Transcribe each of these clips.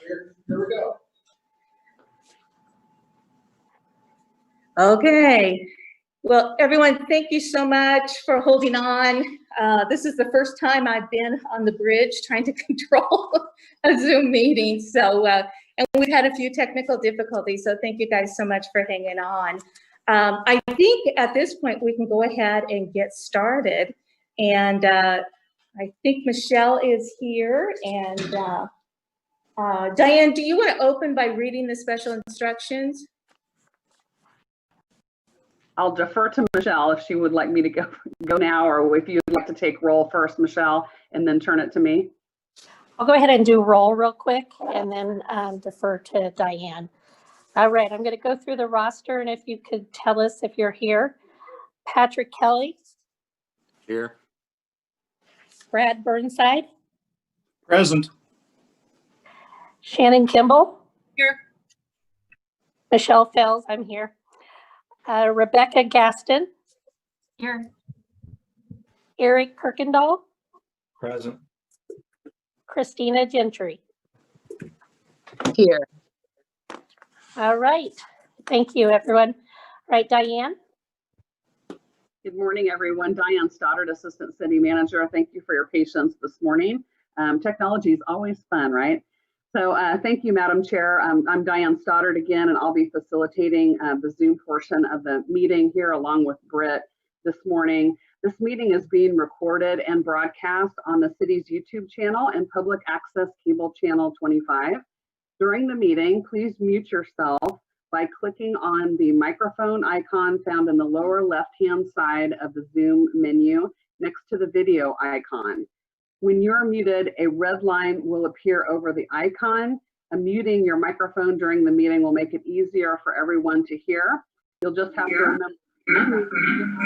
Here we go. Okay. Well, everyone, thank you so much for holding on. This is the first time I've been on the bridge trying to control a Zoom meeting. So, and we've had a few technical difficulties. So thank you guys so much for hanging on. I think at this point we can go ahead and get started. And I think Michelle is here. And Diane, do you want to open by reading the special instructions? I'll defer to Michelle if she would like me to go now, or if you'd like to take roll first, Michelle, and then turn it to me. I'll go ahead and do roll real quick and then defer to Diane. All right, I'm going to go through the roster, and if you could tell us if you're here. Patrick Kelly. Here. Brad Burnside. Present. Shannon Kimball. Here. Michelle Fells, I'm here. Rebecca Gaston. Here. Eric Kirkendall. Present. Christina Gentry. Here. All right. Thank you, everyone. All right, Diane. Good morning, everyone. Diane Stoddard, Assistant City Manager. Thank you for your patience this morning. Technology is always fun, right? So thank you, Madam Chair. I'm Diane Stoddard again, and I'll be facilitating the Zoom portion of the meeting here along with Britt this morning. This meeting is being recorded and broadcast on the city's YouTube channel and public access cable channel 25. During the meeting, please mute yourself by clicking on the microphone icon found in the lower left-hand side of the Zoom menu next to the video icon. When you're muted, a red line will appear over the icon. Muting your microphone during the meeting will make it easier for everyone to hear. You'll just have to remember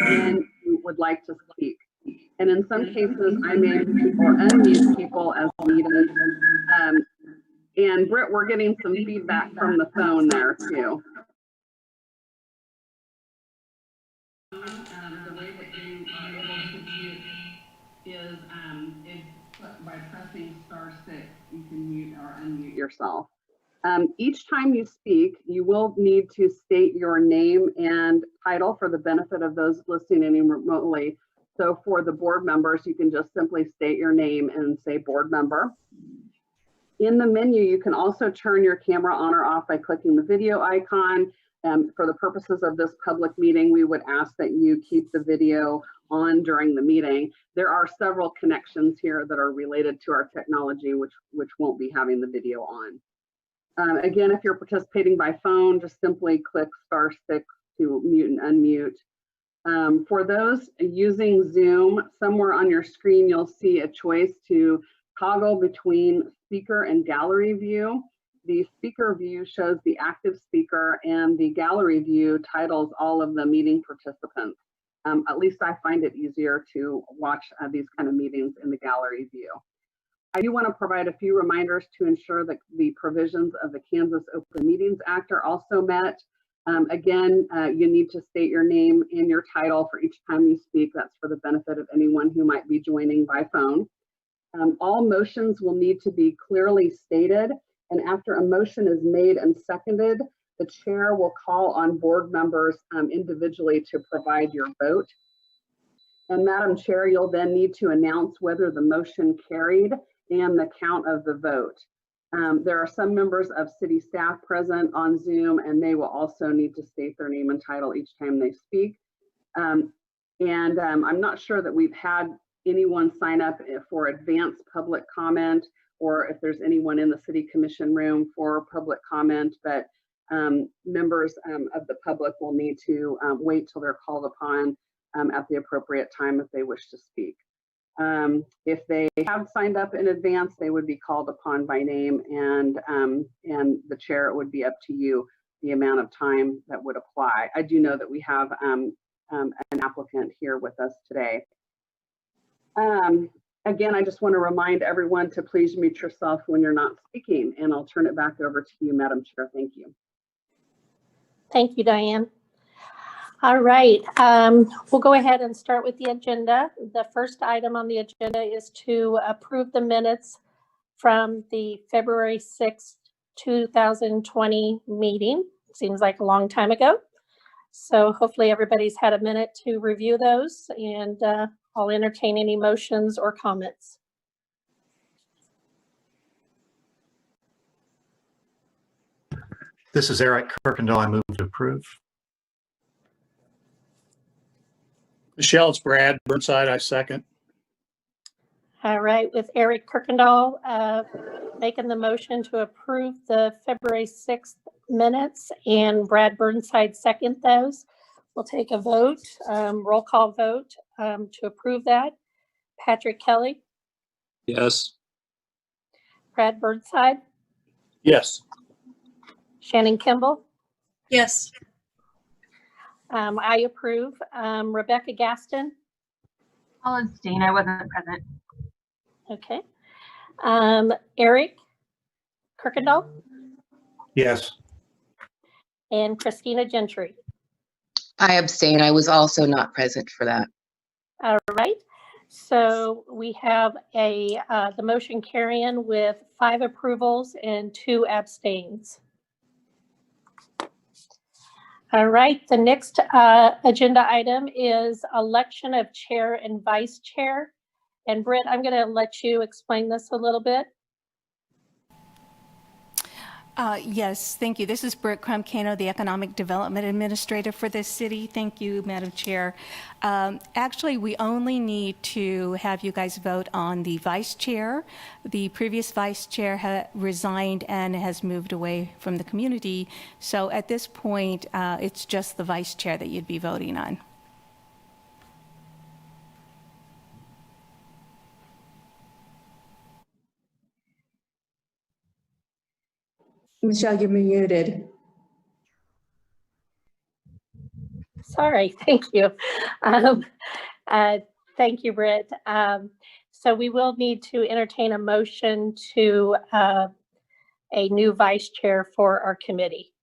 when you would like to speak. And in some cases, I may mute or unmute people as needed. And Britt, we're getting some feedback from the phone there too. The way that you are able to mute is by pressing *6, you can mute or unmute yourself. Each time you speak, you will need to state your name and title for the benefit of those listening in remotely. So for the board members, you can just simply state your name and say board member. In the menu, you can also turn your camera on or off by clicking the video icon. For the purposes of this public meeting, we would ask that you keep the video on during the meeting. There are several connections here that are related to our technology, which won't be having the video on. Again, if you're participating by phone, just simply click *6 to mute and unmute. For those using Zoom, somewhere on your screen, you'll see a choice to toggle between speaker and gallery view. The speaker view shows the active speaker, and the gallery view titles all of the meeting participants. At least I find it easier to watch these kind of meetings in the gallery view. I do want to provide a few reminders to ensure that the provisions of the Kansas Open Meetings Act are also met. Again, you need to state your name and your title for each time you speak. That's for the benefit of anyone who might be joining by phone. All motions will need to be clearly stated, and after a motion is made and seconded, the chair will call on board members individually to provide your vote. And Madam Chair, you'll then need to announce whether the motion carried and the count of the vote. There are some members of city staff present on Zoom, and they will also need to state their name and title each time they speak. I'm not sure that we've had anyone sign up for advanced public comment, or if there's anyone in the city commission room for public comment, but members of the public will need to wait till they're called upon at the appropriate time if they wish to speak. If they have signed up in advance, they would be called upon by name, and the chair, it would be up to you the amount of time that would apply. I do know that we have an applicant here with us today. Again, I just want to remind everyone to please mute yourself when you're not speaking, and I'll turn it back over to you, Madam Chair. Thank you. Thank you, Diane. All right, we'll go ahead and start with the agenda. The first item on the agenda is to approve the minutes from the February 6th, 2020 meeting. Seems like a long time ago. So hopefully everybody's had a minute to review those, and I'll entertain any motions or comments. This is Eric Kirkendall. I move to approve. Michelle, it's Brad Burnside. I second. All right, with Eric Kirkendall making the motion to approve the February 6th minutes and Brad Burnside second those. We'll take a vote, roll call vote to approve that. Patrick Kelly, Yes. Brad Burnside, Yes. Shannon Kimball. Yes. I approve. Rebecca Gaston. I'll abstain. I wasn't present. Okay. Eric Kirkendall Yes. and Christina Gentry. I abstain. I was also not present for that. All right. So we have the motion carrying with 5 approvals and 2 abstains. All right. The next agenda item is election of chair and vice chair. And Britt, I'm going to let you explain this a little bit. Yes, thank you. This is Britt Crum-Cano, the Economic Development Administrator for this city. Thank you, Madam Chair. Actually, we only need to have you guys vote on the vice chair. The previous vice chair resigned and has moved away from the community. So at this point, it's just the vice chair that you'd be voting on. Michelle, you're muted. Sorry, thank you. Thank you, Britt. So we will need to entertain a motion to a new vice chair for our committee.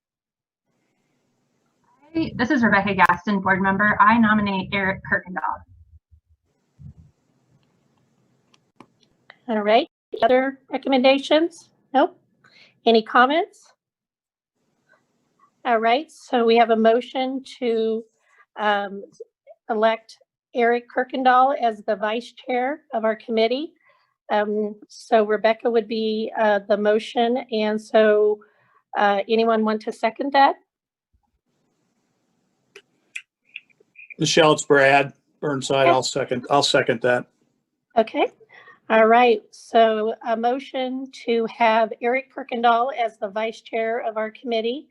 This is Rebecca Gaston, board member. I nominate Eric Kirkendall. All right, other recommendations? Nope. Any comments? All right, so we have a motion to elect Eric Kirkendall as the vice chair of our committee. So Rebecca would be the motion, and so anyone want to second that? Michelle, it's Brad Burnside. Okay. I'll second that. Okay. All right, so a motion to have Eric Kirkendall as the vice chair of our committee.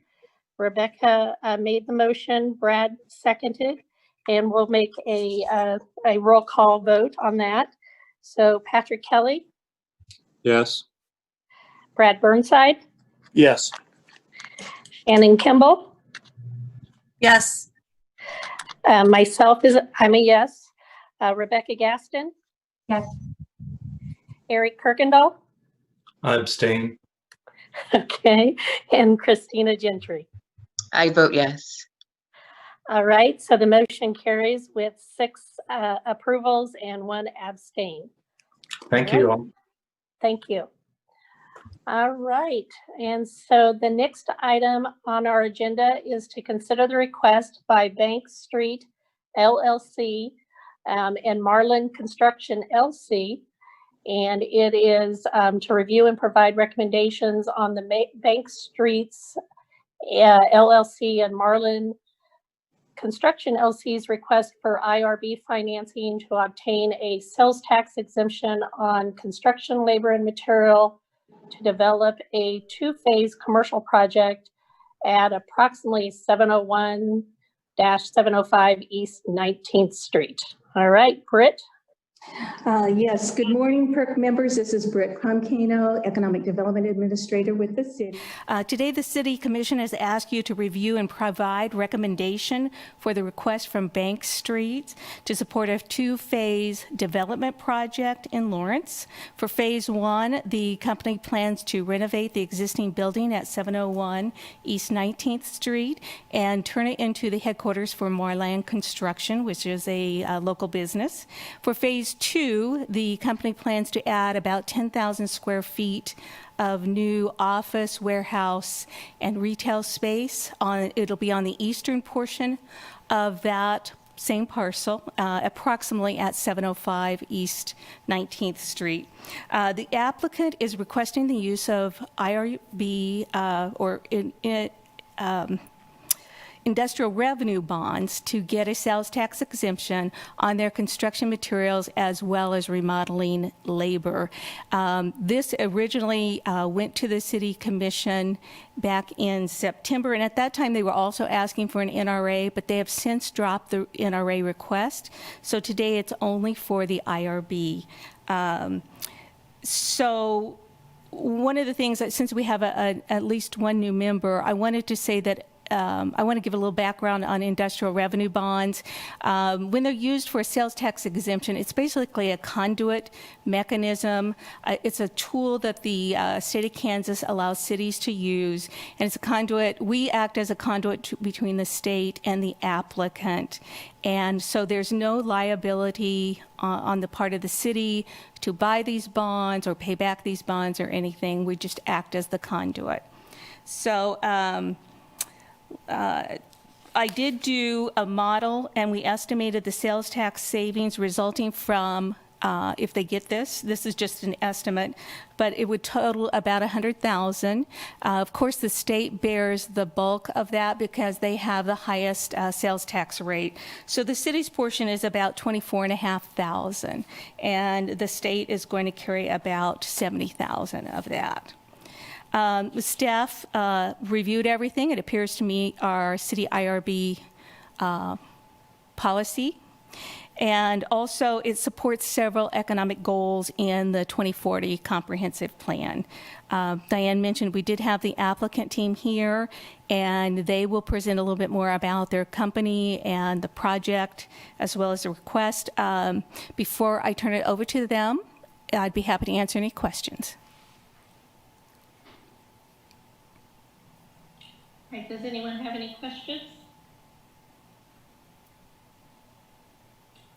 Rebecca made the motion, Brad seconded, and we'll make a roll call vote on that. So Patrick Kelly, Yes. Brad Burnside, Yes. Shannon Kimball, Yes. I'm a yes. Rebecca Gaston, Yes. Eric Kirkendall, I abstain. okay, and Christina Gentry. I vote yes. All right, so the motion carries with 6 approvals and 1 abstain. Thank All you right. all. Thank you. All right, and so the next item on our agenda is to consider the request by Bank Street LLC and Marlin Construction LC. And it is to review and provide recommendations on the Bank Streets LLC and Marlin Construction LC's request for IRB financing to obtain a sales tax exemption on construction labor and material to develop a 2-phase commercial project at approximately 701-705 East 19th Street. All right, Britt. Yes, good morning, PIRC members. This is Britt Crum-Cano, Economic Development Administrator with the city. Today, the City Commission has asked you to review and provide recommendation for the request from Bank Street to support a 2-phase development project in Lawrence. For Phase 1, the company plans to renovate the existing building at 701 East 19th Street and turn it into the headquarters for Marlin Construction, which is a local business. For Phase Phase 2, the company plans to add about 10,000 square feet of new office, warehouse, and retail space. It'll be on the eastern portion of that same parcel, approximately at 705 East 19th Street. The applicant is requesting the use of IRB industrial revenue bonds to get a sales tax exemption on their construction materials as well as remodeling labor. This originally went to the City Commission back in September, and at that time they were also asking for an NRA, but they have since dropped the NRA request. So today it's only for the IRB. So one of the things that, since we have at least one new member, I wanted to say that I want to give a little background on industrial revenue bonds. When they're used for a sales tax exemption, it's basically a conduit mechanism. It's a tool that the state of Kansas allows cities to use, and it's a conduit. We act as a conduit between the state and the applicant. And so there's no liability on the part of the city to buy these bonds or pay back these bonds or anything. We just act as the conduit. So I did do a model, and we estimated the sales tax savings resulting from, if they get this is just an estimate, but it would total about $100,000. Of course, the state bears the bulk of that because they have the highest sales tax rate. So the city's portion is about $24,500, and the state is going to carry about $70,000 of that. The staff reviewed everything. It appears to me our city IRB policy. And also it supports several economic goals in the 2040 comprehensive plan. Diane mentioned we did have the applicant team here, and they will present a little bit more about their company and the project as well as the request. Before I turn it over to them, I'd be happy to answer any questions. Right, does anyone have any questions?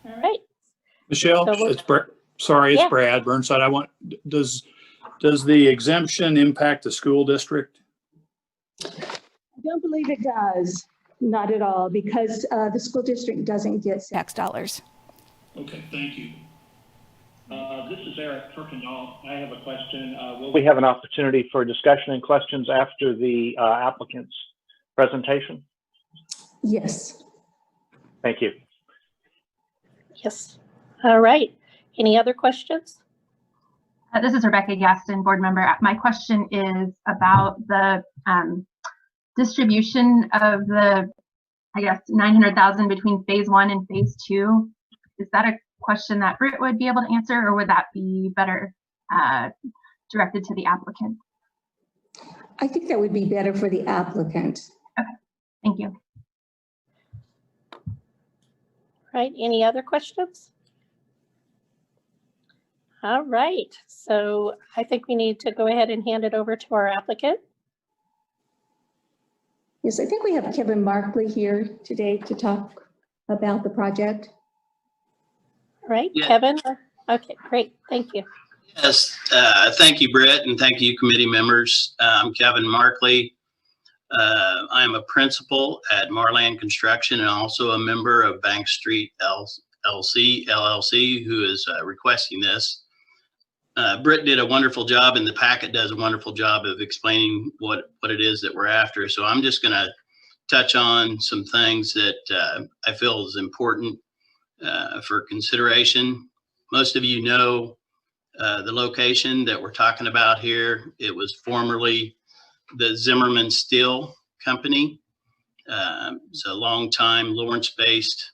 All right. Michelle, So it's Brad. Sorry, it's Yeah. Brad Burnside. Does the exemption impact the school district? I don't believe it does, not at all, because the school district doesn't get Tax dollars. Okay, thank you. This is Eric Kirkendall. I have a question. Will we have an opportunity for discussion and questions after the applicant's presentation? Yes. Thank you. Yes. All right. Any other questions? This is Rebecca Gaston, board member. My question is about the distribution of the, I guess, 900,000 between phase 1 and phase 2. Is that a question that Britt would be able to answer, or would that be better directed to the applicant? I think that would be better for the applicant. Okay, thank you. Right. Any other questions? All right. So I think we need to go ahead and hand it over to our applicant. Yes, I think we have Kevin Markley here today to talk about the project. All right, Yeah. Kevin. Okay, great. Thank you. Yes, thank you, Britt, and thank you, committee members. I'm Kevin Markley. I am a principal at Marland Construction and also a member of Bank Street LLC, who is requesting this. Britt did a wonderful job, and the packet does a wonderful job of explaining what it is that we're after. So I'm just going to touch on some things that I feel is important for consideration. Most of you know the location that we're talking about here. It was formerly the Zimmerman Steel Company. It's a long-time Lawrence-based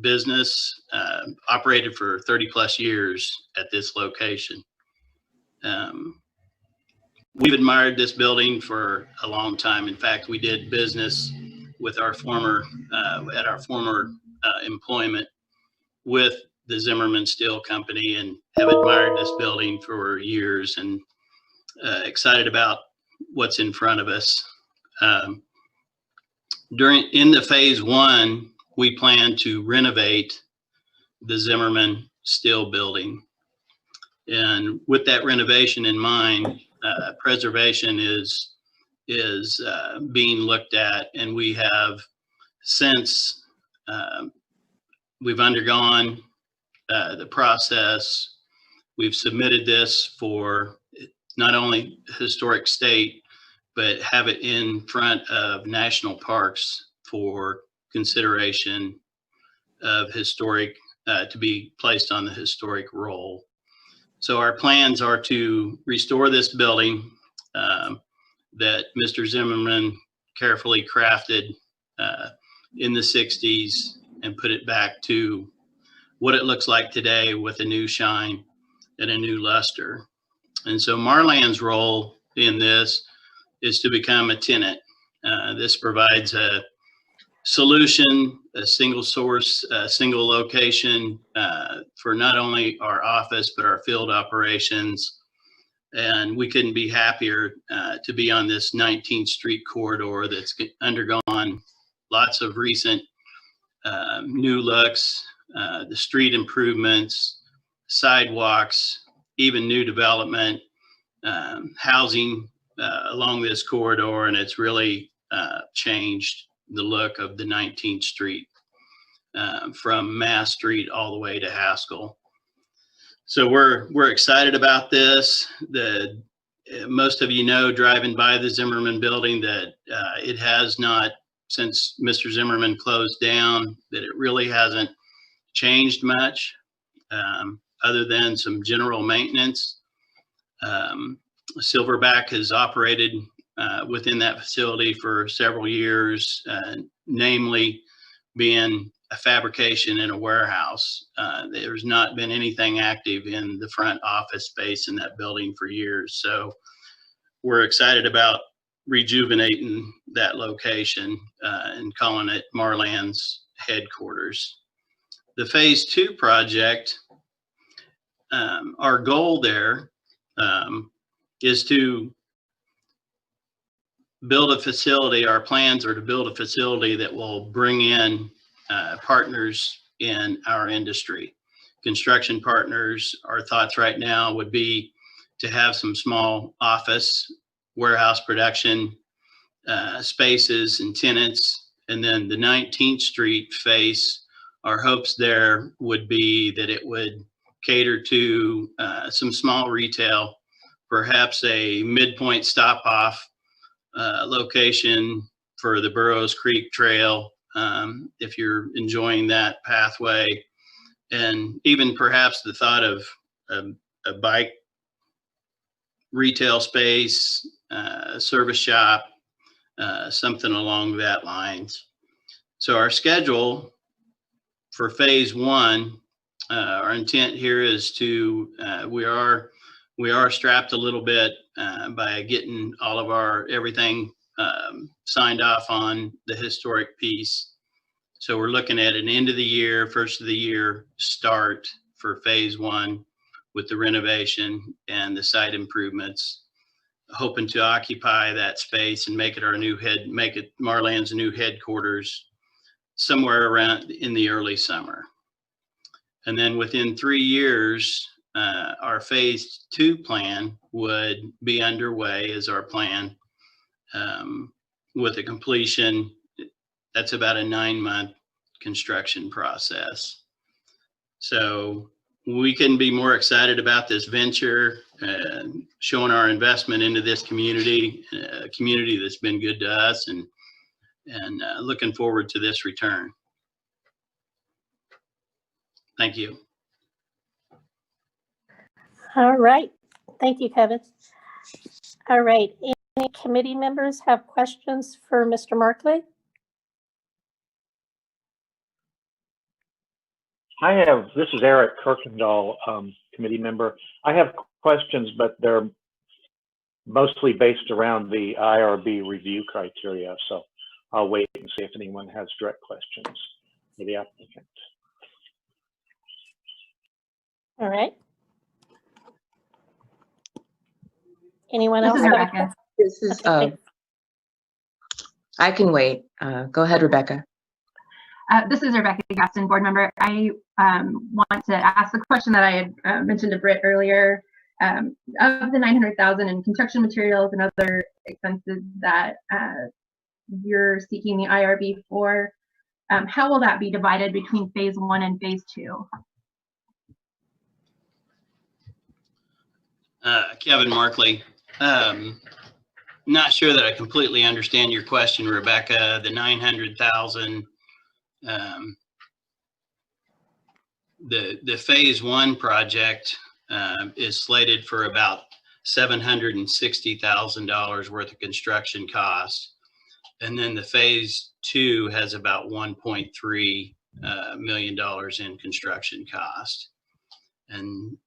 business, operated for 30 plus years at this location. We've admired this building for a long time. In fact, we did business with our former, at our former employment with the Zimmerman Steel Company, and have admired this building for years, and excited about what's in front of us. In the phase 1, we plan to renovate the Zimmerman steel building. And with that renovation in mind, preservation is being looked at, and we have since we've undergone the process. We've submitted this for not only historic state, but have it in front of national parks for consideration of historic, to be placed on the historic roll. So our plans are to restore this building that Mr. Zimmerman carefully crafted in the 60s and put it back to what it looks like today with a new shine and a new luster. And so Marland's role in this is to become a tenant. This provides a solution, a single source, a single location for not only our office, but our field operations. And we couldn't be happier to be on this 19th Street corridor that's undergone lots of recent new looks, the street improvements, sidewalks, even new development, housing along this corridor, and it's really changed the look of the 19th Street from Mass Street all the way to Haskell. So we're excited about this. Most of you know, driving by the Zimmerman building, that it has not, since Mr. Zimmerman closed down, that it really hasn't changed much other than some general maintenance. Silverback has operated within that facility for several years, namely being a fabrication in a warehouse. There's not been anything active in the front office space in that building for years. So we're excited about rejuvenating that location and calling it Marland's headquarters. The phase 2 project, our goal there is to build a facility. Our plans are to build a facility that will bring in partners in our industry, construction partners. Our thoughts right now would be to have some small office, warehouse production spaces and tenants. And then the 19th Street face, our hopes there would be that it would cater to some small retail, perhaps a midpoint stop off location for the Burroughs Creek Trail, if you're enjoying that pathway, and even perhaps the thought of a bike retail space, service shop, something along that lines. So our schedule for phase 1, our intent here is to, we are strapped a little bit by getting all of our everything signed off on the historic piece. So we're looking at an end of the year, first of the year start for phase 1 with the renovation and the site improvements, hoping to occupy that space and make it our new make it Marland's new headquarters somewhere around in the early summer. And then within 3 years, our phase 2 plan would be underway as our plan, with a completion. That's about a 9-month construction process. So we couldn't be more excited about this venture, showing our investment into this community, a community that's been good to us, and looking forward to this return. Thank you. All right. Thank you, Kevin. All right. Any committee members have questions for Mr. Markley? This is Eric Kirkendall, committee member. I have questions, but they're mostly based around the IRB review criteria. So I'll wait and see if anyone has direct questions for the applicant. All right. Anyone This else? is Rebecca. This is, Okay. I can wait. Go ahead, Rebecca. This is Rebecca Gaston, board member. I want to ask the question that I had mentioned to Britt earlier. Of the 900,000 in construction materials and other expenses that you're seeking the IRB for, how will that be divided between phase 1 and phase 2? Kevin Markley. Not sure that I completely understand your question, Rebecca. The 900,000, the phase 1 project is slated for about $760,000 worth of construction cost. And then the phase 2 has about $1.3 million in construction cost. And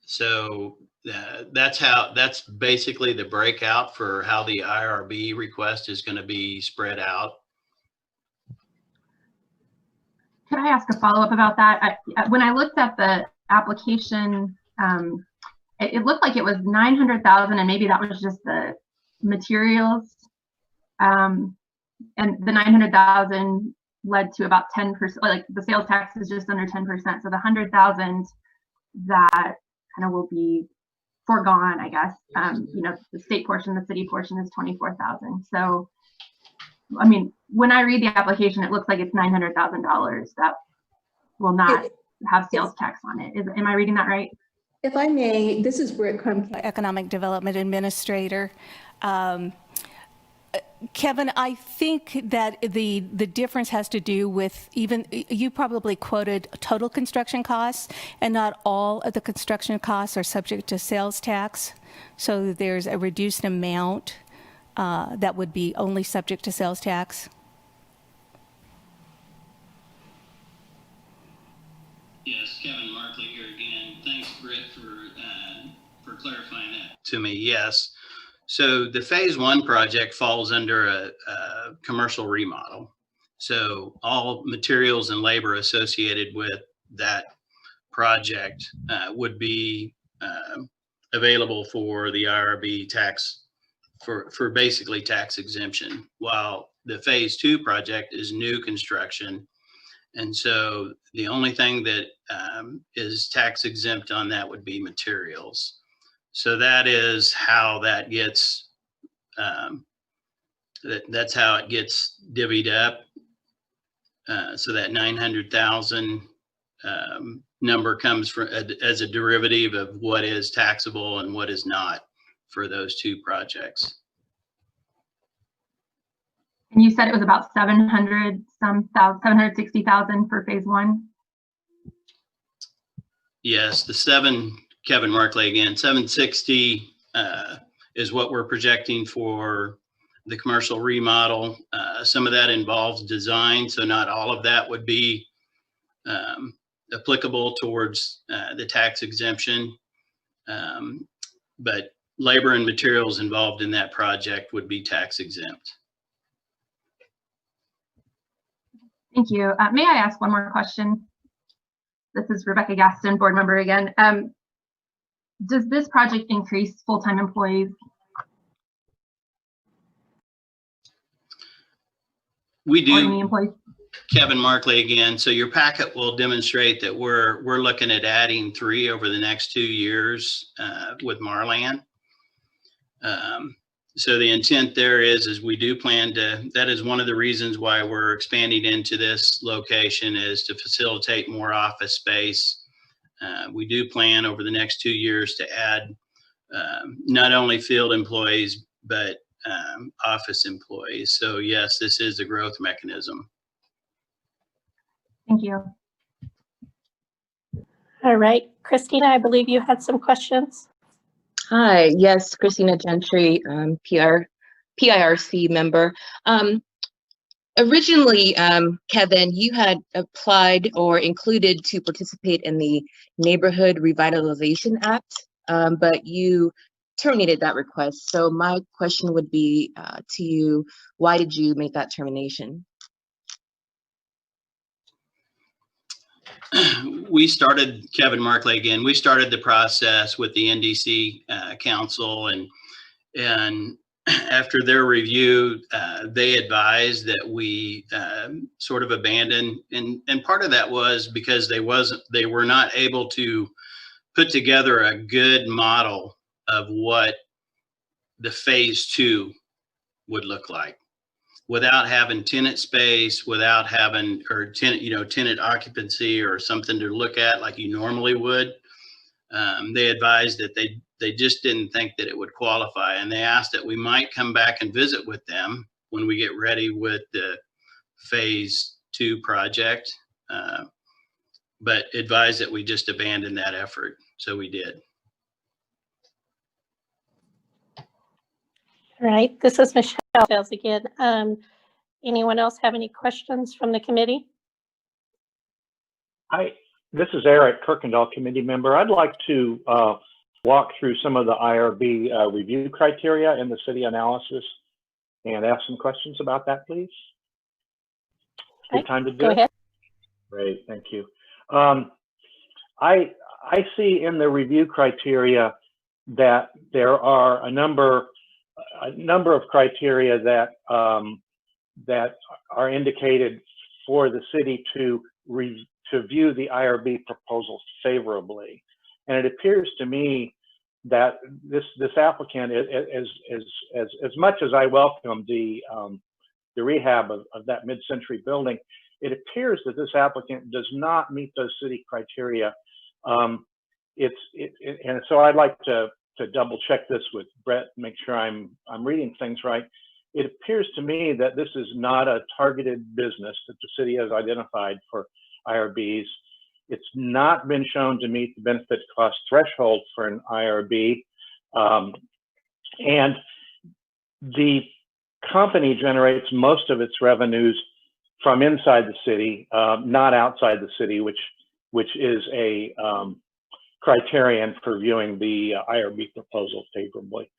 so that's basically the breakout for how the IRB request is going to be spread out. Could I ask a follow-up about that? When I looked at the application, it looked like it was 900,000, and maybe that was just the materials. And the 900,000 led to about 10%, like the sales tax is just under 10%. So the 100,000 that kind of will be foregone, I guess. You know, the state portion, the city portion is 24,000. So, I mean, when I read the application, it looks like it's $900,000 that will not have sales tax on it. Am I reading that right? If I may, this is Britt Crum-Cano, Economic Development Administrator. Kevin, I think that the difference has to do with even, you probably quoted total construction costs, and not all of the construction costs are subject to sales tax. So there's a reduced amount that would be only subject to sales tax. Yes, Kevin Markley here again. Thanks, Britt, for clarifying that to me. Yes. So the phase 1 project falls under a commercial remodel. So all materials and labor associated with that project would be available for the IRB tax, for basically tax exemption, while the phase 2 project is new construction. And so the only thing that is tax exempt on that would be materials. So that is how that gets, that's how it gets divvied up. So that 900,000 number comes from as a derivative of what is taxable and what is not for those 2 projects. And you said it was about 760,000 for phase 1? Yes, Kevin Markley again, 760 is what we're projecting for the commercial remodel. Some of that involves design, so not all of that would be applicable towards the tax exemption. But labor and materials involved in that project would be tax exempt. Thank you. May I ask one more question? This is Rebecca Gaston, board member again. Does this project increase full-time employees? We do. Or any employees? Kevin Markley again. So your packet will demonstrate that we're looking at adding 3 over the next 2 years with Marlan. So the intent there is we do plan to, that is one of the reasons why we're expanding into this location, is to facilitate more office space. We do plan over the next 2 years to add not only field employees, but office employees. So yes, this is a growth mechanism. Thank you. All right, Christina, I believe you had some questions. Hi, yes, Christina Gentry, PIRC member. Originally, Kevin, you had applied or included to participate in the Neighborhood Revitalization Act, but you terminated that request. So my question would be to you, why did you make that termination? We started, Kevin Markley again, we started the process with the NDC Council, and after their review, they advised that we sort of abandon, and part of that was because they were not able to put together a good model of what the phase 2 would look like without having tenant space, without having tenant occupancy or something to look at like you normally would. They advised that they just didn't think that it would qualify, and they asked that we might come back and visit with them when we get ready with the phase 2 project, but advised that we just abandon that effort. So we did. All right, this is Michelle again. Anyone else have any questions from the committee? This is Eric Kirkendall, committee member. I'd like to walk through some of the IRB review criteria in the city analysis and ask some questions about that, please. Good time to do it? Go ahead. Great, thank you. I see in the review criteria that there are a number of criteria that that are indicated for the city to view the IRB proposal favorably, and it appears to me that this applicant, as much as I welcome the rehab of that mid-century building, it appears that this applicant does not meet those city criteria. And so I'd like to double check this with Brett, make sure I'm reading things right. It appears to me that this is not a targeted business that the city has identified for IRBs. It's not been shown to meet the benefit cost threshold for an IRB. And the company generates most of its revenues from inside the city, not outside the city, which is a criterion for viewing the IRB proposal favorably.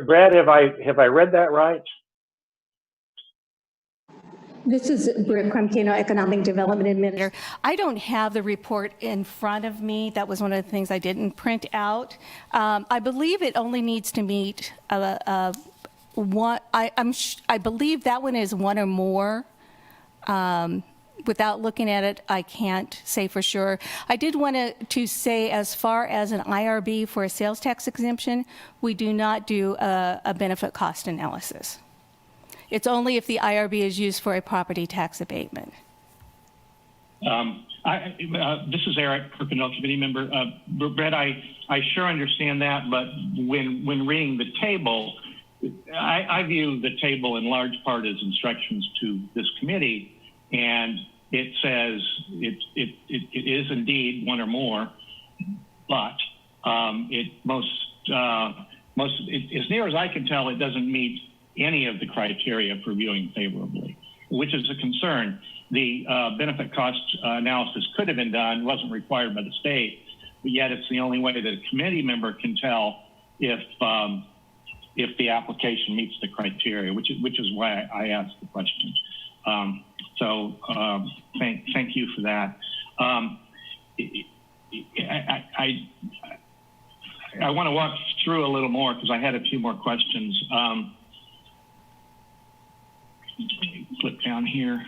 Brad, have I read that right? This is Britt Crum-Cano, Economic Development Administrator. I don't have the report in front of me. That was one of the things I didn't print out. I believe it only needs to meet one. I believe that one is one or more. Without looking at it, I can't say for sure. I did want to say, as far as an IRB for a sales tax exemption, we do not do a benefit cost analysis. It's only if the IRB is used for a property tax abatement. This is Eric Kirkendall, committee member. Brett, I sure understand that, but when reading the table, I view the table in large part as instructions to this committee, and it says it is indeed one or more, but as near as I can tell, it doesn't meet any of the criteria for viewing favorably, which is a concern. The benefit cost analysis could have been done, wasn't required by the state, but yet it's the only way that a committee member can tell if the application meets the criteria, which is why I asked the question. Thank you for that. I want to walk through a little more because I had a few more questions. Flip down here.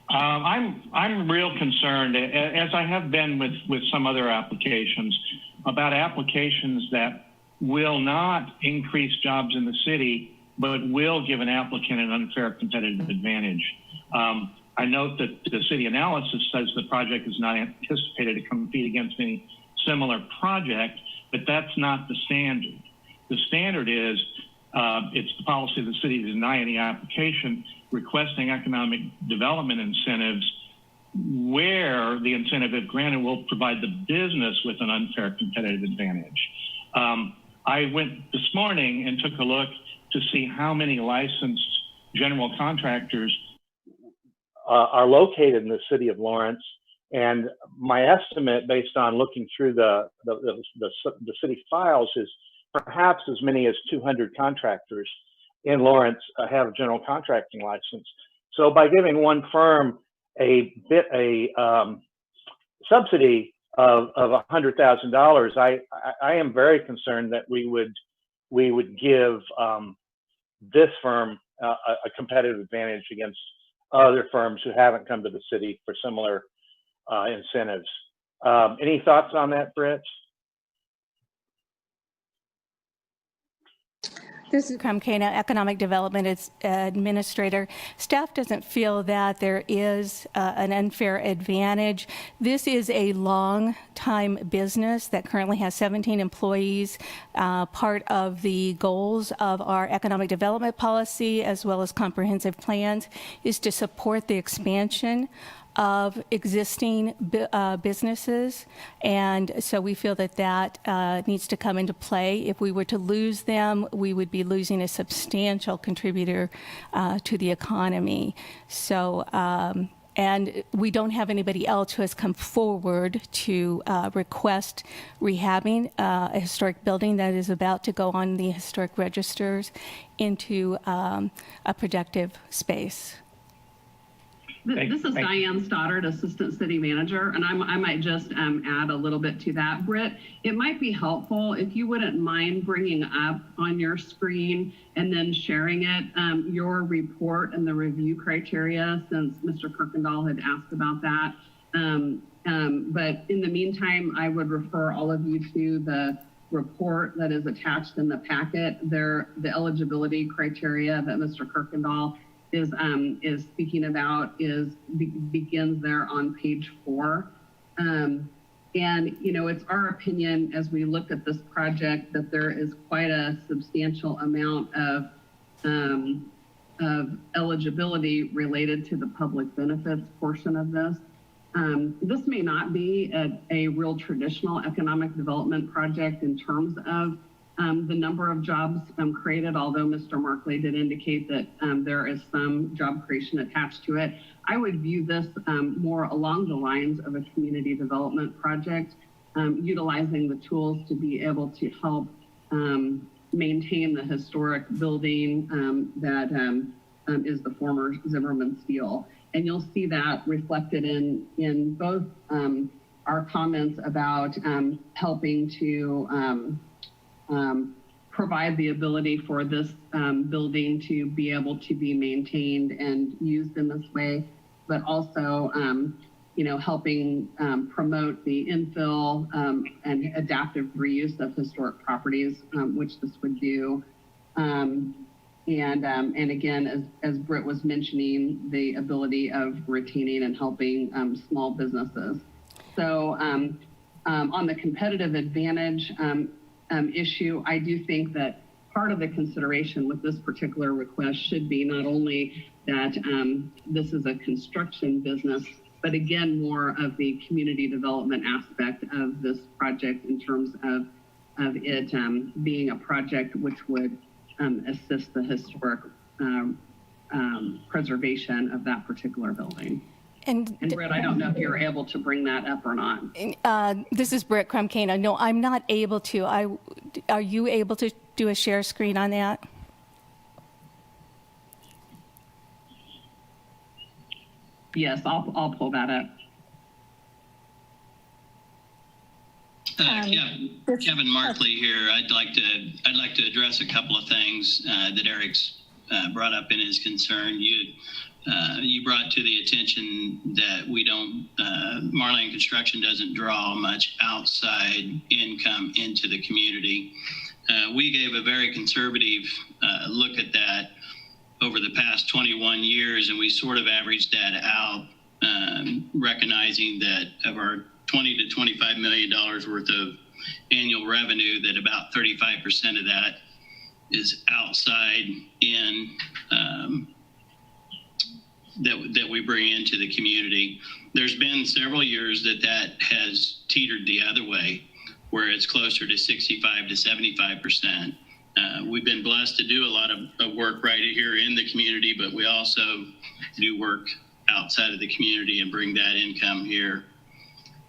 I'm real concerned, as I have been with some other applications, about applications that will not increase jobs in the city, but will give an applicant an unfair competitive advantage. I note that the city analysis says the project is not anticipated to compete against any similar project, but that's not the standard. The standard is it's the policy of the city to deny any application requesting economic development incentives where the incentive, if granted, will provide the business with an unfair competitive advantage. I went this morning and took a look to see how many licensed general contractors are located in the city of Lawrence, and my estimate, based on looking through the city files, is perhaps as many as 200 contractors in Lawrence have a general contracting license. So by giving one firm a subsidy of $100,000, I am very concerned that we would we would give this firm a competitive advantage against other firms who haven't come to the city for similar incentives. Any thoughts on that, Britt? This is Crum-Cano, Economic Development Administrator. Staff doesn't feel that there is an unfair advantage. This is a long-time business that currently has 17 employees. Part of the goals of our economic development policy, as well as comprehensive plans, is to support the expansion of existing businesses, and so we feel that that needs to come into play. If we were to lose them, we would be losing a substantial contributor to the economy. So, and we don't have anybody else who has come forward to request rehabbing a historic building that is about to go on the historic registers into a productive space. This is Diane Stoddard, Assistant City Manager, and I might just add a little bit to that. Britt, it might be helpful if you wouldn't mind bringing up on your screen and then sharing it, your report and the review criteria, since Mr. Kirkendall had asked about that. But in the meantime, I would refer all of you to the report that is attached in the packet. The eligibility criteria that Mr. Kirkendall is speaking about begins there on page 4. And, you know, it's our opinion as we look at this project that there is quite a substantial amount of eligibility related to the public benefits portion of this. This may not be a real traditional economic development project in terms of the number of jobs created, although Mr. Markley did indicate that there is some job creation attached to it. I would view this more along the lines of a community development project, utilizing the tools to be able to help maintain the historic building that is the former Zimmerman Steel. And you'll see that reflected in both our comments about helping to provide the ability for this building to be able to be maintained and used in this way, but also, you know, helping promote the infill and adaptive reuse of historic properties, which this would do. And again, as Britt was mentioning, the ability of retaining and helping small businesses. So on the competitive advantage issue, I do think that part of the consideration with this particular request should be not only that this is a construction business, but again, more of the community development aspect of this project in terms of it being a project which would assist the historic preservation of that particular building. And Britt, I don't know if you're able to bring that up or not. This is Britt Crum-Cano. No, I'm not able to. Are you able to do a share screen on that? Yes, I'll pull that up. Kevin Markley here. I'd like to address a couple of things that Eric's brought up in his concern. You brought to the attention that we don't, Marlane Construction doesn't draw much outside income into the community. We gave a very conservative look at that over the past 21 years, and we sort of averaged that out, recognizing that of our $20 to $25 million worth of annual revenue, that about 35% of that is outside in, that we bring into the community. There's been several years that has teetered the other way, where it's closer to 65 to 75%. We've been blessed to do a lot of work right here in the community, but we also do work outside of the community and bring that income here.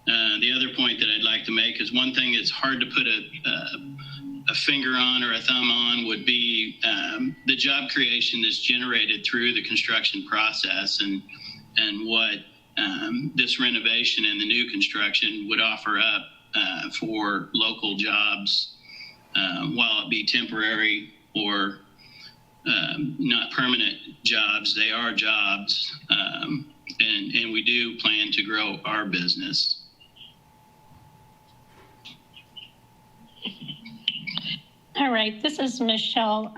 The other point that I'd like to make is one thing it's hard to put a finger on or a thumb on would be the job creation that's generated through the construction process, and what this renovation and the new construction would offer up for local jobs while it be temporary or not permanent jobs, they are jobs, and we do plan to grow our business. All right, this is Michelle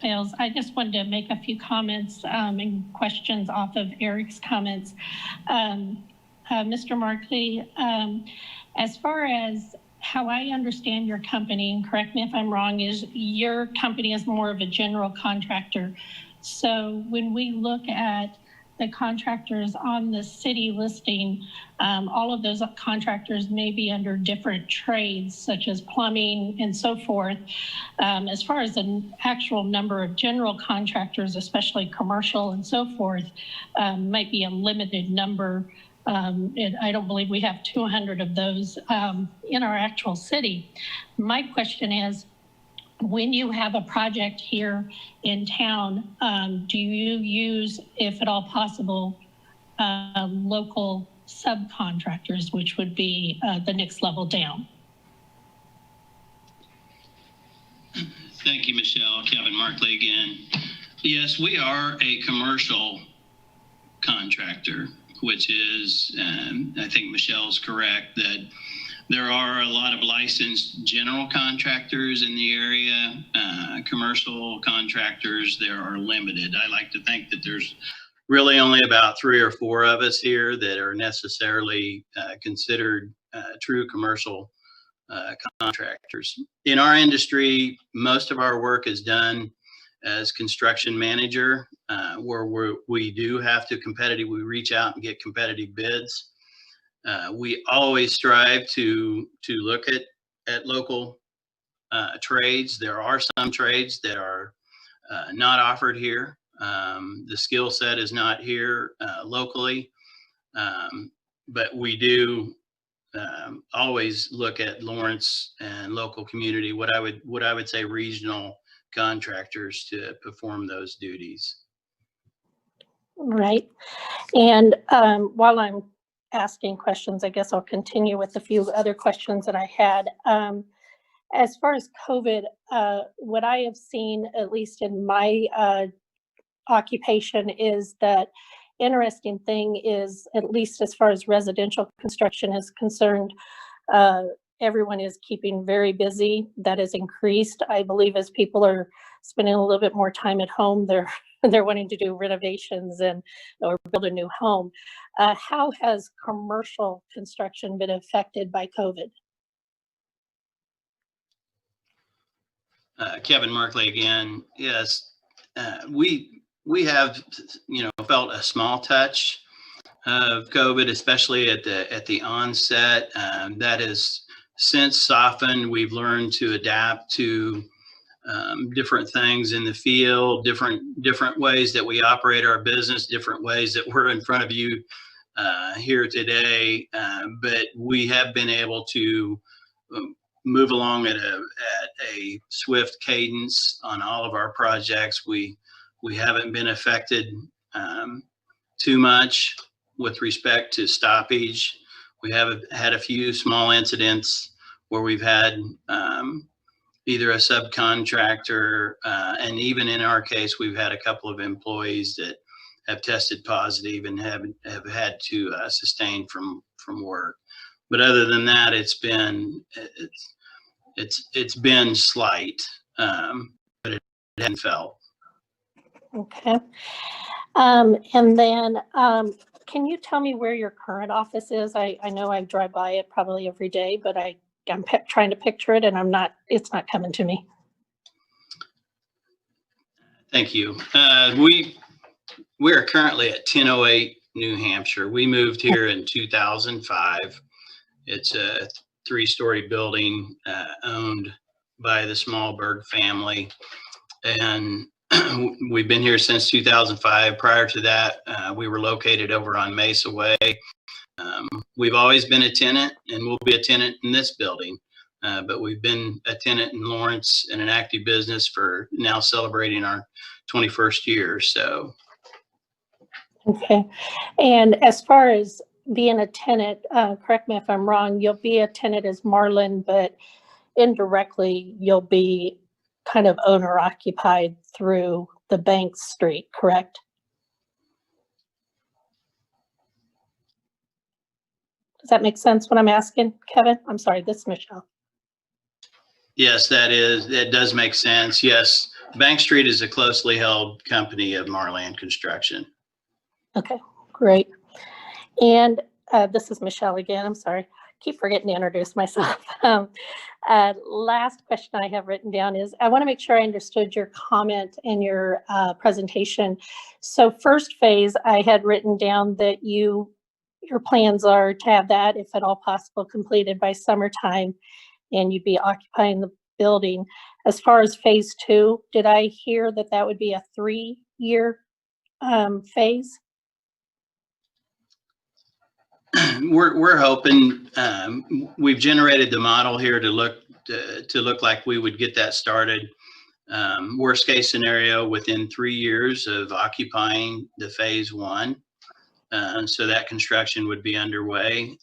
Bales. I just wanted to make a few comments and questions off of Eric's comments. Mr. Markley, as far as how I understand your company, and correct me if I'm wrong, is your company is more of a general contractor. So when we look at the contractors on the city listing, all of those contractors may be under different trades, such as plumbing and so forth. As far as the actual number of general contractors, especially commercial and so forth, might be a limited number. I don't believe we have 200 of those in our actual city. My question is, when you have a project here in town, do you use, if at all possible, local subcontractors, which would be the next level down? Thank you, Michelle. Kevin Markley again. Yes, we are a commercial contractor, which is, I think Michelle's correct, that there are a lot of licensed general contractors in the area. Commercial contractors, there are limited. I like to think that there's really only about 3 or 4 of us here that are necessarily considered true commercial contractors. In our industry, most of our work is done as construction manager, where we do have to we reach out and get competitive bids. We always strive to look at local trades. There are some trades that are not offered here. The skill set is not here locally, but we do always look at Lawrence and local community, what I would say regional contractors to perform those duties. Right. And while I'm asking questions, I guess I'll continue with a few other questions that I had. As far as COVID, what I have seen, at least in my occupation, is that interesting thing is, at least as far as residential construction is concerned, everyone is keeping very busy. That has increased, I believe, as people are spending a little bit more time at home. They're wanting to do renovations or build a new home. How has commercial construction been affected by COVID? Kevin Markley again. Yes, we have felt a small touch of COVID, especially at the onset. That has since softened. We've learned to adapt to different things in the field, different ways that we operate our business, different ways that we're in front of you here today. But we have been able to move along at a swift cadence on all of our projects. We haven't been affected too much with respect to stoppage. We have had a few small incidents where we've had either a subcontractor, and even in our case, we've had a couple of employees that have tested positive and have had to sustain from work. But other than that, it's been slight, but it hadn't felt. Okay. And then can you tell me where your current office is? I know I drive by it probably every day, but I'm trying to picture it and it's not coming to me. Thank you. We are currently at 1008 New Hampshire. We moved here in 2005. It's a 3-story building owned by the Smallberg family. And we've been here since 2005. Prior to that, we were located over on Mesa Way. We've always been a tenant, and we'll be a tenant in this building. But we've been a tenant in Lawrence in an active business for now celebrating our 21st year. So. Okay. And as far as being a tenant, correct me if I'm wrong, you'll be a tenant as Marlin, but indirectly, you'll be kind of owner occupied through the Bank Street, correct? Does that make sense what I'm asking, Kevin? I'm sorry, this is Michelle. Yes, that does make sense. Yes, Bank Street is a closely held company of Marland Construction. Okay, great. And this is Michelle again. I'm sorry. Keep forgetting to introduce myself. Last question I have written down is, I want to make sure I understood your comment in your presentation. So first phase, I had written down that your plans are to have that, if at all possible, completed by summertime, and you'd be occupying the building. As far as phase 2, did I hear that that would be a 3-year phase? We're hoping, we've generated the model here to look like we would get that started. Worst case scenario, within 3 years of occupying the phase 1. So that construction would be underway.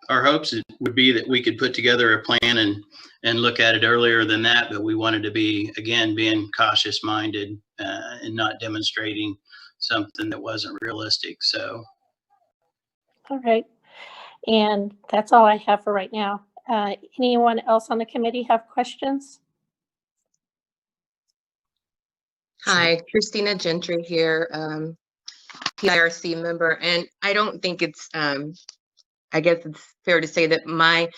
Our hopes would be that we could put together a plan and look at it earlier than that, but we wanted to be, again, being cautious minded and not demonstrating something that wasn't realistic. So. All right. And that's all I have for right now. Anyone else on the committee have questions? Hi, Christina Gentry here, PIRC member, and I don't think it's, I guess it's fair to say that my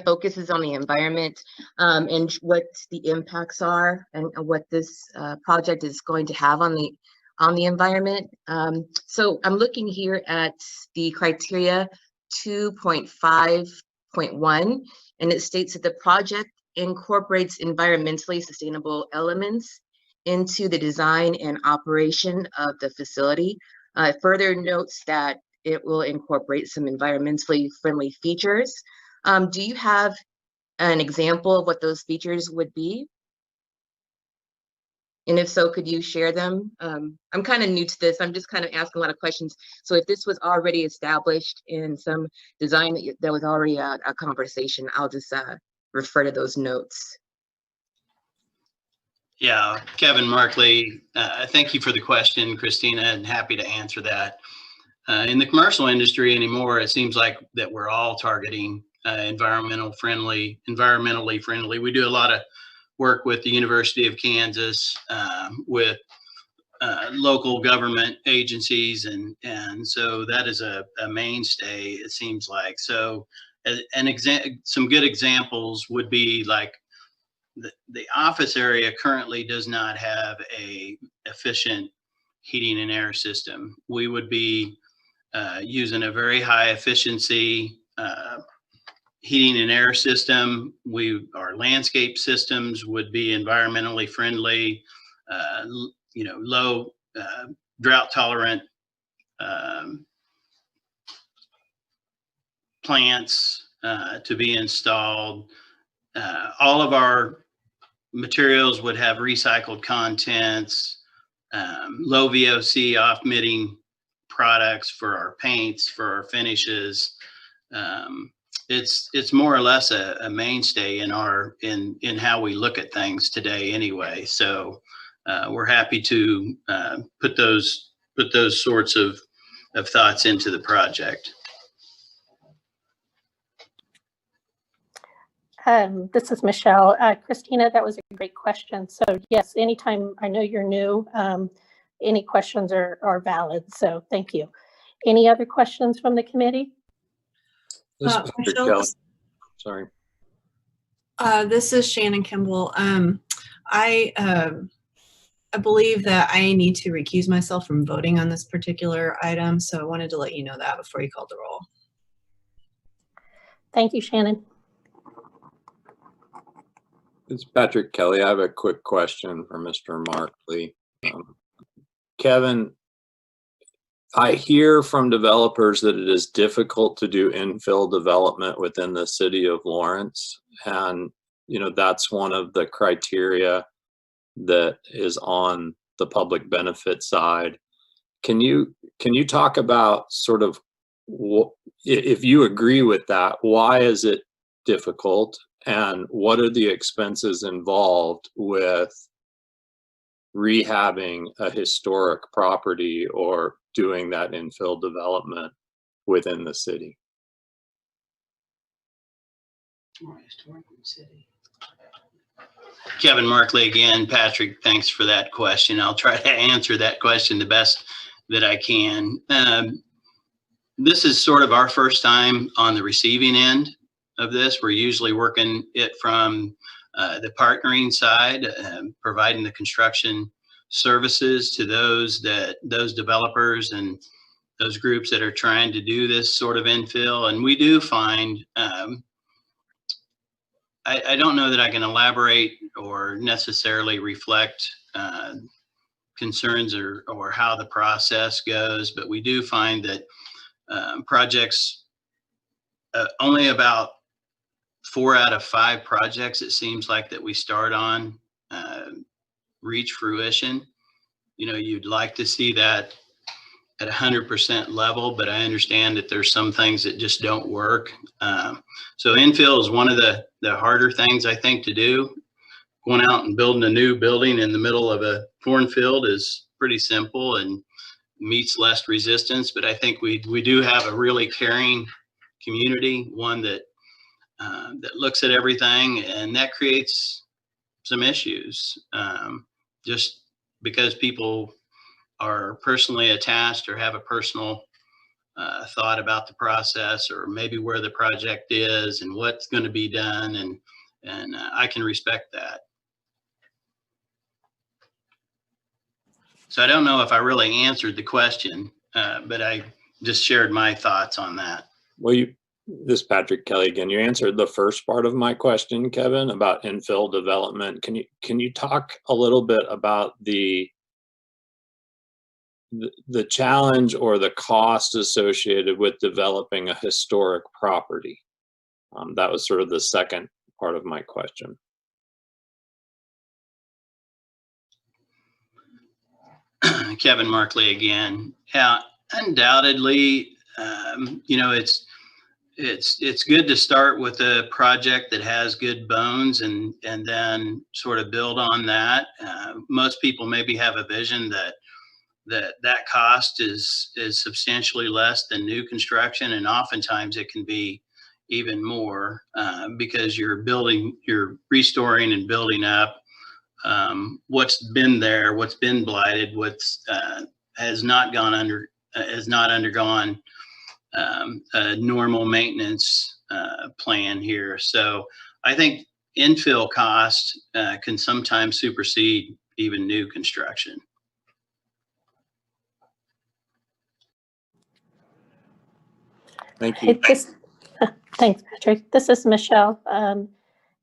focus is on the environment and what the impacts are and what this project is going to have on the environment. So I'm looking here at the criteria 2.5.1, and it states that the project incorporates environmentally sustainable elements into the design and operation of the facility. It further notes that it will incorporate some environmentally friendly features. Do you have an example of what those features would be? And if so, could you share them? I'm kind of new to this. I'm just kind of asking a lot of questions. So if this was already established in some design that was already a conversation, I'll just refer to those notes. Yeah, Kevin Markley, thank you for the question, Christina, and happy to answer that. In the commercial industry anymore, it seems like that we're all targeting environmentally friendly. We do a lot of work with the University of Kansas, with local government agencies, and so that is a mainstay, it seems like. So some good examples would be like the office area currently does not have a efficient heating and air system. We would be using a very high efficiency heating and air system. Our landscape systems would be environmentally friendly, low drought tolerant plants to be installed. All of our materials would have recycled contents, low VOC off-emitting products for our paints, for our finishes. It's more or less a mainstay in how we look at things today anyway. So we're happy to put those sorts of thoughts into the project. This is Michelle. Christina, that was a great question. So yes, anytime, I know you're new, any questions are valid. So thank you. Any other questions from the committee? Michelle, Sorry. this is Shannon Kimball. I believe that I need to recuse myself from voting on this particular item, so I wanted to let you know that before you called the roll. Thank you, Shannon. It's Patrick Kelly. I have a quick question for Mr. Markley. Kevin, I hear from developers that it is difficult to do infill development within the city of Lawrence. And, that's one of the criteria that is on the public benefit side. Can you talk about sort of if you agree with that, why is it difficult? And what are the expenses involved with rehabbing a historic property or doing that infill development within the city? Kevin Markley again. Patrick, thanks for that question. I'll try to answer that question the best that I can. This is sort of our first time on the receiving end of this. We're usually working it from the partnering side, providing the construction services to those developers and those groups that are trying to do this sort of infill. And we do find, I don't know that I can elaborate or necessarily reflect concerns or how the process goes, but we do find that projects, only about 4 out of 5 projects, it seems like, that we start on reach fruition. You know, you'd like to see that at 100% level, but I understand that there's some things that just don't work. So infill is one of the harder things, I think, to do. Going out and building a new building in the middle of a cornfield is pretty simple and meets less resistance, but I think we do have a really caring community, one that looks at everything, and that creates some issues. Just because people are personally attached or have a personal thought about the process, or maybe where the project is and what's going to be done, and I can respect that. So I don't know if I really answered the question, but I just shared my thoughts on that. Well, this is Patrick Kelly again. You answered the first part of my question, Kevin, about infill development. Can you talk a little bit about the challenge or the cost associated with developing a historic property? That was sort of the second part of my question. Kevin Markley again. Yeah, undoubtedly, you know, it's good to start with a project that has good bones and then sort of build on that. Most people maybe have a vision that cost is substantially less than new construction, and oftentimes it can be even more because you're restoring and building up what's been there, what's been blighted, has not undergone a normal maintenance plan here. So I think infill cost can sometimes supersede even new construction. Thank you. Thanks, Patrick. This is Michelle.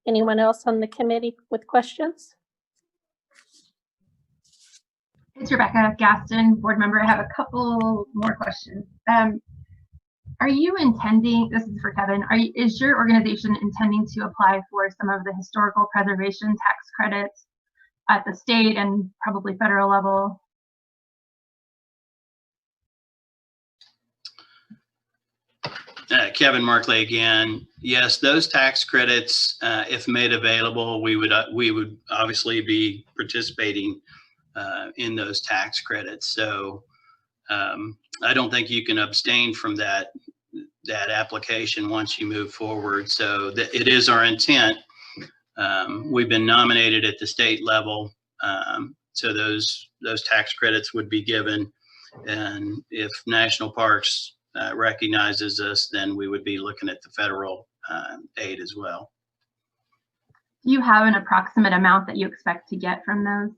Anyone else on the committee with questions? It's Rebecca Gaston, board member. I have a couple more questions. Are you intending, this is for Kevin, is your organization intending to apply for some of the historical preservation tax credits at the state and probably federal level? Kevin Markley again. Yes, those tax credits, if made available, we would obviously be participating in those tax credits. So I don't think you can abstain from that application once you move forward. So it is our intent. We've been nominated at the state level, so those tax credits would be given. And if National Parks recognizes us, then we would be looking at the federal aid as well. Do you have an approximate amount that you expect to get from those?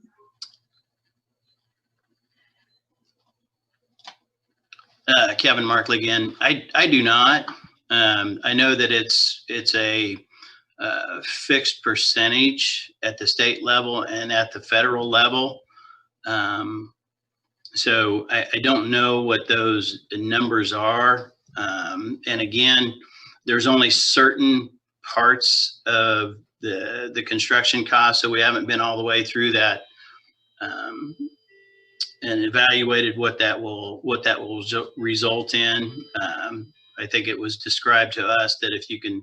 Kevin Markley again. I do not. I know that it's a fixed percentage at the state level and at the federal level. So I don't know what those numbers are. And again, there's only certain parts of the construction cost, so we haven't been all the way through that and evaluated what that will result in. I think it was described to us that if you can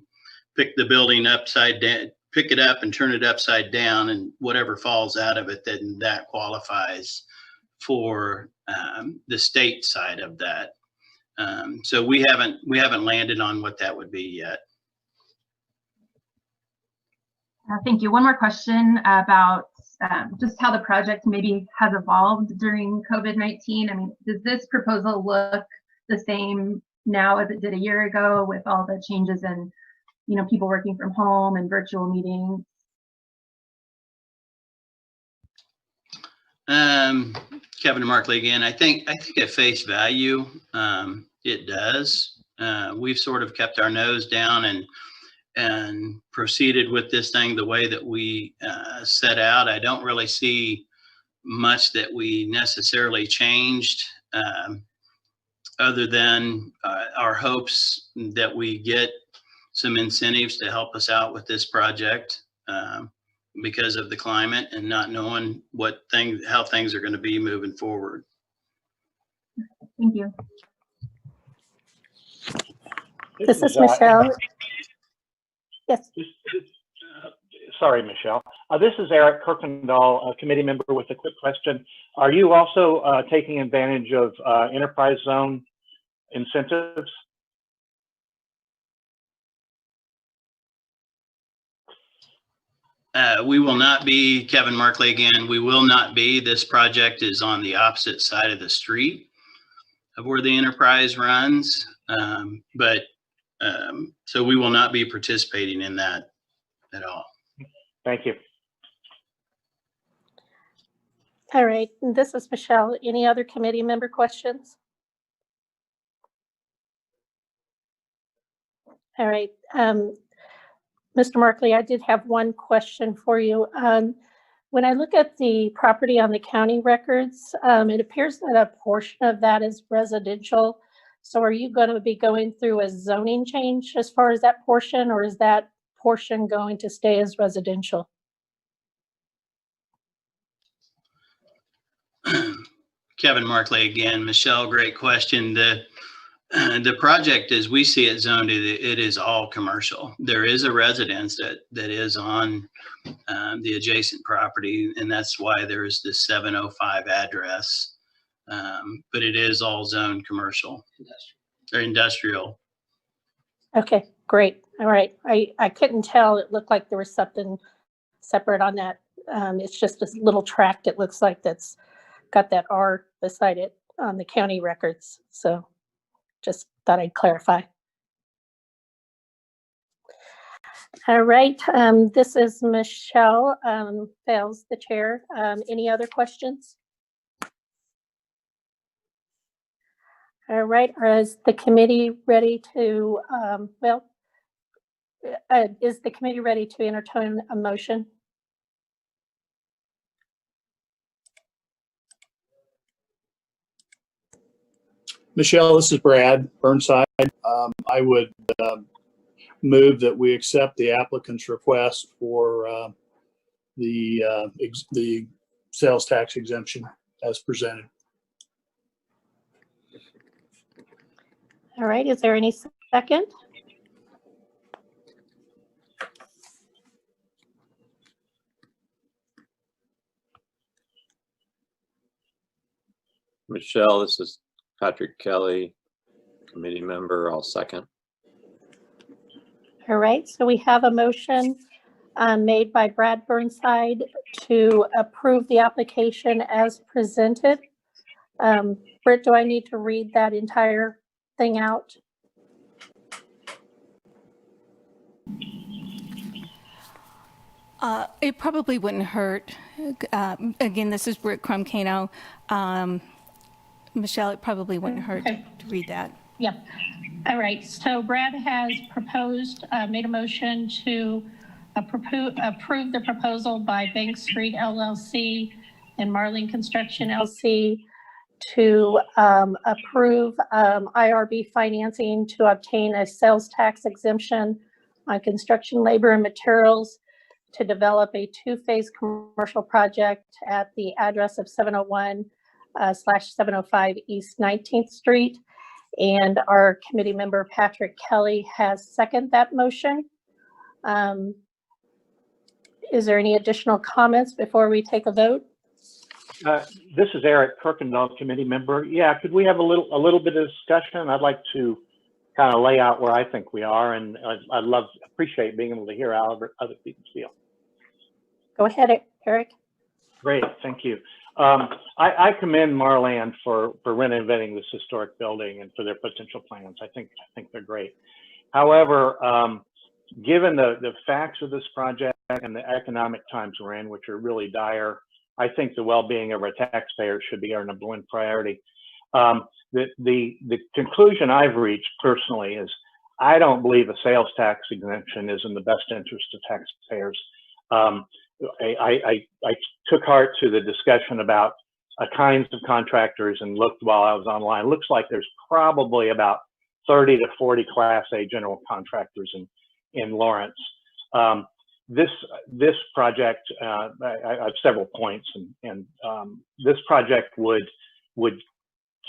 pick the building upside down, pick it up and turn it upside down, and whatever falls out of it, then that qualifies for the state side of that. So we haven't landed on what that would be yet. Thank you. One more question about just how the project maybe has evolved during COVID-19. I mean, does this proposal look the same now as it did a year ago with all the changes in, you know, people working from home and virtual meetings? Kevin and Markley again. I think at face value, it does. We've sort of kept our nose down and proceeded with this thing the way that we set out. I don't really see much that we necessarily changed, other than our hopes that we get some incentives to help us out with this project because of the climate and not knowing how things are going to be moving forward. Thank you. This is Michelle. Yes. Sorry, Michelle. This is Eric Kirkendall, a committee member, with a quick question. Are you also taking advantage of enterprise zone incentives? We will not be, Kevin Markley again, we will not be. This project is on the opposite side of the street of where the enterprise runs. So we will not be participating in that at all. Thank you. All right, and this is Michelle. Any other committee member questions? All right, Mr. Markley, I did have one question for you. When I look at the property on the county records, it appears that a portion of that is residential. So are you going to be going through a zoning change as far as that portion, or is that portion going to stay as residential? Kevin Markley again. Michelle, great question. The project, as we see it zoned, it is all commercial. There is a residence that is on the adjacent property, and that's why there is this 705 address. But it is all zoned commercial or industrial. Okay, great. All right. I couldn't tell. It looked like there was something separate on that. It's just a little tract, it looks like, that's got that R beside it on the county records. So just thought I'd clarify. All right. This is Michelle Fales, the chair. Any other questions? All right. Is the committee ready to, is the committee ready to entertain a motion? Michelle, this is Brad Burnside. I would move that we accept the applicant's request for the sales tax exemption as presented. All right. Is there any second? Michelle, this is Patrick Kelly, committee member. I'll second. All right. So we have a motion made by Brad Burnside to approve the application as presented. Britt, do I need to read that entire thing out? It probably wouldn't hurt. Again, this is Britt Crum-Cano. Michelle, it probably wouldn't hurt to read that. Yep. All right. So Brad has proposed, made a motion to approve the proposal by Bank Street LLC and Marlin Construction LLC to approve IRB financing to obtain a sales tax exemption on construction labor and materials to develop a two-phase commercial project at the address of 701/705 East 19th Street. And our committee member, Patrick Kelly, has seconded that motion. Is there any additional comments before we take a vote? This is Eric Kirkendall, committee member. Yeah, could we have a little bit of discussion? I'd like to kind of lay out where I think we are, and appreciate being able to hear how other people feel. Go ahead, Eric. Great, thank you. I commend Marland for renovating this historic building and for their potential plans. I think they're great. However, given the facts of this project and the economic times we're in, which are really dire, I think the well-being of our taxpayers should be our number one priority. The conclusion I've reached personally is I don't believe a sales tax exemption is in the best interest of taxpayers. I took heart to the discussion about kinds of contractors and looked while I was online. Looks like there's probably about 30 to 40 Class A general contractors in Lawrence. This project, I have several points, and this project would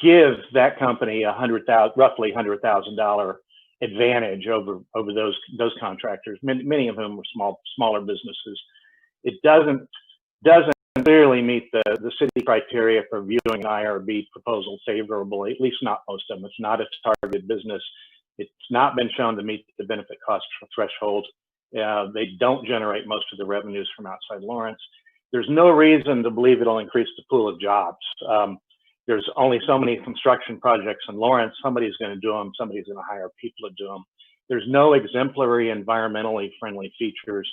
give that company roughly $100,000 advantage over those contractors, many of whom were smaller businesses. It doesn't clearly meet the city criteria for viewing an IRB proposal favorably, at least not most of them. It's not a targeted business. It's not been shown to meet the benefit cost threshold. They don't generate most of the revenues from outside Lawrence. There's no reason to believe it'll increase the pool of jobs. There's only so many construction projects in Lawrence. Somebody's going to do them. Somebody's going to hire people to do them. There's no exemplary environmentally friendly features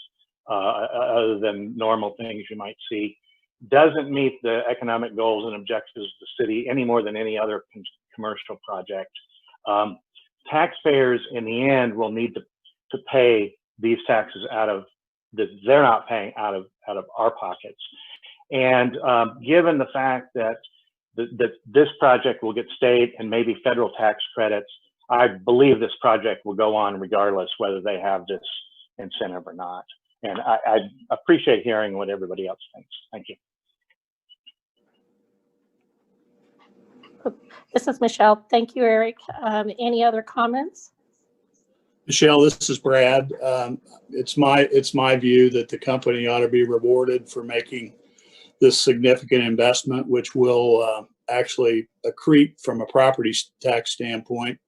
other than normal things you might see. Doesn't meet the economic goals and objectives of the city any more than any other commercial project. Taxpayers in the end will need to pay these taxes that they're not paying out of our pockets. And given the fact that this project will get state and maybe federal tax credits, I believe this project will go on regardless whether they have this incentive or not. And I appreciate hearing what everybody else thinks. Thank you. This is Michelle. Thank you, Eric. Any other comments? Michelle, this is Brad. It's my view that the company ought to be rewarded for making this significant investment, which will actually accrete from a property tax standpoint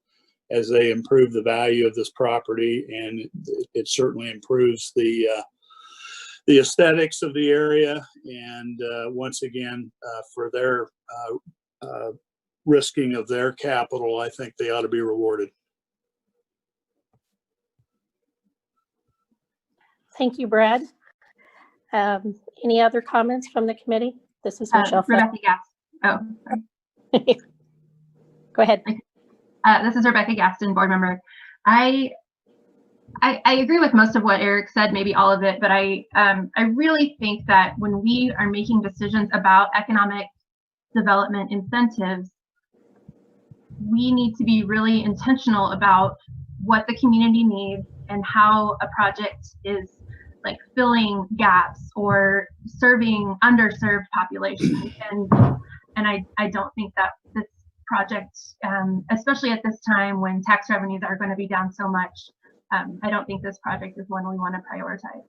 as they improve the value of this property, and it certainly improves the aesthetics of the area. And once again, for their risking of their capital, I think they ought to be rewarded. Thank you, Brad. Any other comments from the committee? This is Michelle. Rebecca Gaston. Oh, sorry. Go ahead. This is Rebecca Gaston, board member. I agree with most of what Eric said, maybe all of it, but I really think that when we are making decisions about economic development incentives, we need to be really intentional about what the community needs and how a project is like filling gaps or serving underserved populations. And I don't think that this project, especially at this time when tax revenues are going to be down so much, I don't think this project is one we want to prioritize.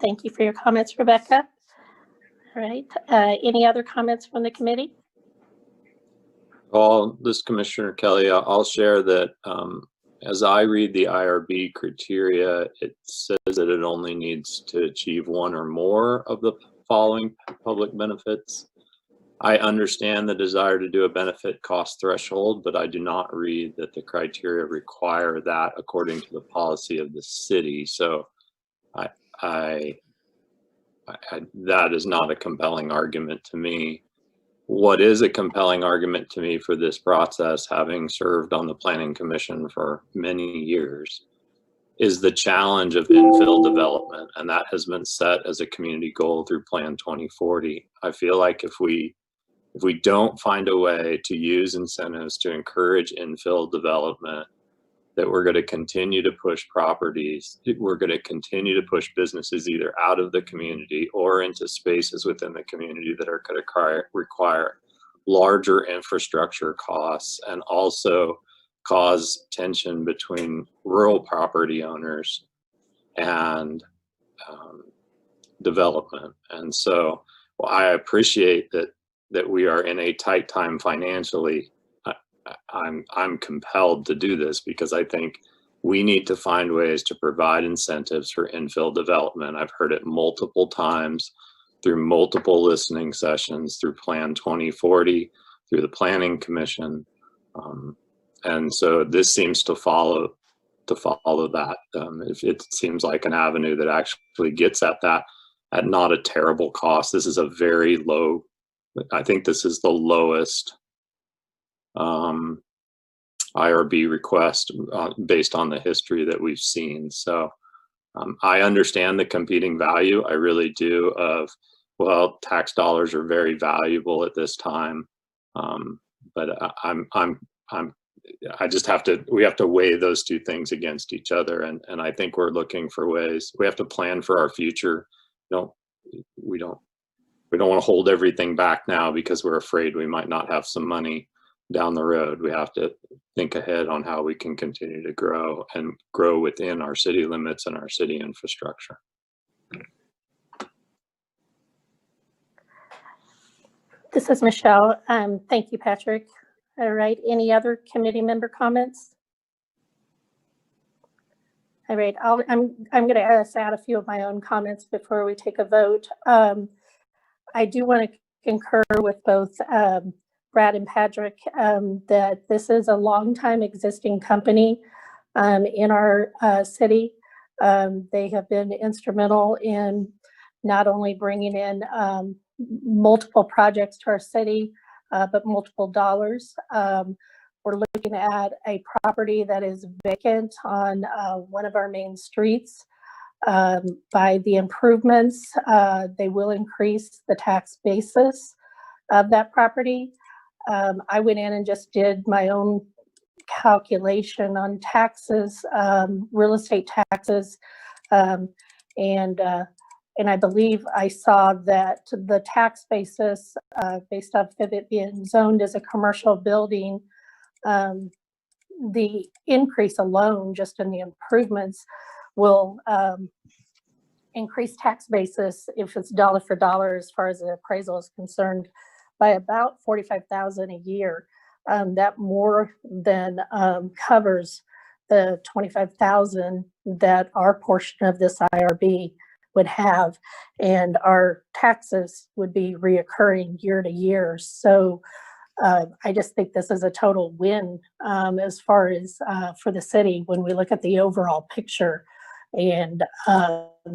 Thank you for your comments, Rebecca. All right. Any other comments from the committee? Well, this Commissioner Kelly, I'll share that as I read the IRB criteria, it says that it only needs to achieve one or more of the following public benefits. I understand the desire to do a benefit cost threshold, but I do not read that the criteria require that according to the policy of the city. So that is not a compelling argument to me. What is a compelling argument to me for this process, having served on the Planning Commission for many years, is the challenge of infill development, and that has been set as a community goal through Plan 2040. I feel like if we don't find a way to use incentives to encourage infill development, that we're going to continue to push properties, we're going to continue to push businesses either out of the community or into spaces within the community that are going to require larger infrastructure costs and also cause tension between rural property owners and development. And so I appreciate that we are in a tight time financially. I'm compelled to do this because I think we need to find ways to provide incentives for infill development. I've heard it multiple times through multiple listening sessions, through Plan 2040, through the Planning Commission. And so this seems to follow that. It seems like an avenue that actually gets at that at not a terrible cost. This is a very low, I think this is the lowest IRB request based on the history that we've seen. So I understand the competing value. I really do of, well, tax dollars are very valuable at this time. But I just we have to weigh those two things against each other. And I think we're looking for ways. We have to plan for our future. We don't want to hold everything back now because we're afraid we might not have some money down the road. We have to think ahead on how we can continue to grow and grow within our city limits and our city infrastructure. This is Michelle. Thank you, Patrick. All right, any other committee member comments? All right, I'm going to add a few of my own comments before we take a vote. I do want to concur with both Brad and Patrick that this is a long-time existing company in our city. They have been instrumental in not only bringing in multiple projects to our city, but multiple dollars. We're looking at a property that is vacant on one of our main streets. By the improvements, they will increase the tax basis of that property. I went in and just did my own calculation on taxes, real estate taxes, and I believe I saw that the tax basis, based off of it being zoned as a commercial building, the increase alone, just in the improvements, will increase tax basis, if it's dollar for dollar as far as the appraisal is concerned, by about $45,000 a year. That more than covers the $25,000 that our portion of this IRB would have, and our taxes would be reoccurring year to year. So I just think this is a total win as far as for the city when we look at the overall picture. And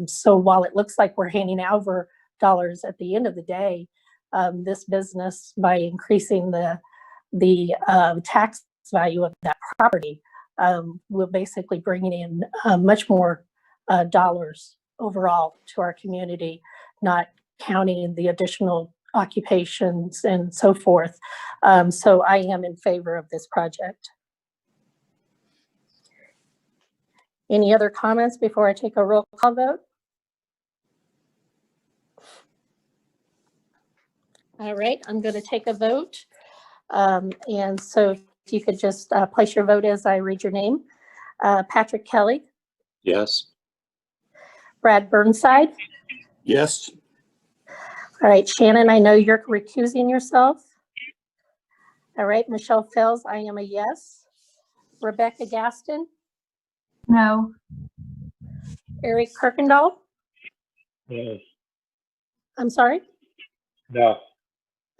so while it looks like we're handing over dollars at the end of the day, this business, by increasing the tax value of that property, will basically bring in much more dollars overall to our community, not counting the additional occupations and so forth. So I am in favor of this project. Any other comments before I take a roll call vote? All right, I'm going to take a vote. And so if you could just place your vote as I read your name. Patrick Kelly. Yes. Brad Burnside. Yes. All right, Shannon, I know you're recusing yourself. All right, Michelle Fells, I am a yes. Rebecca Gaston. No. Eric Kirkendall. Yes. I'm sorry? No.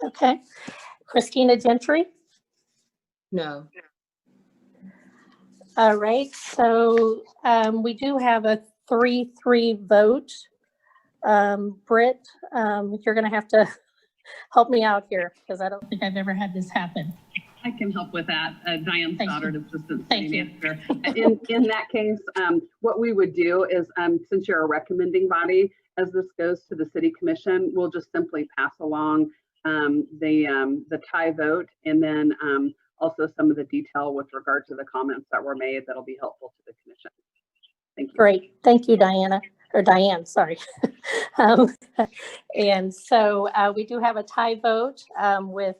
Okay. Christina Gentry. No. All right, so we do have a 3-3 vote. Britt, you're going to have to help me out here because I don't think I've ever had this happen. I can help with that. Diane Stoddard, Assistant Thank City you. Manager. In that case, what we would do is, since you're a recommending body, as this goes to the City Commission, we'll just simply pass along the tie vote, and then also some of the detail with regard to the comments that were made that'll be helpful to the Commission. Thank you. Great. Thank you, Diane, sorry. And so we do have a tie vote with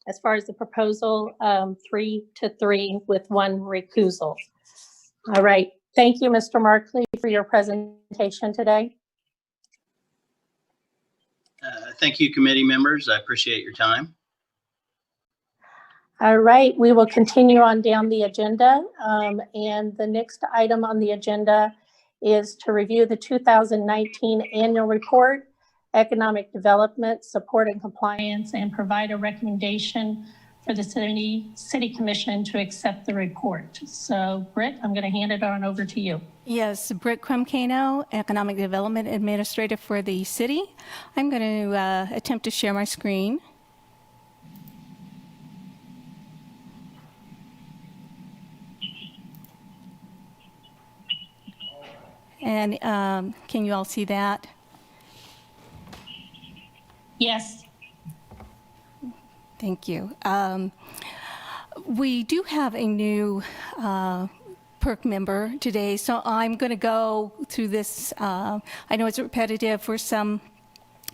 as far as the proposal, 3-3 with 1 recusal. All right. Thank you, Mr. Markley, for your presentation today. Thank you, committee members. I appreciate your time. All right, we will continue on down the agenda. And the next item on the agenda is to review the 2019 annual report, economic development, support and compliance, and provide a recommendation for the city commission to accept the report. So Britt, I'm going to hand it on over to you. Yes, Britt Crum-Cano, Economic Development Administrator for the city. I'm going to attempt to share my screen. And can you all see that? Yes. Thank you. We do have a new PIRC member today, so I'm going to go through this. I know it's repetitive for some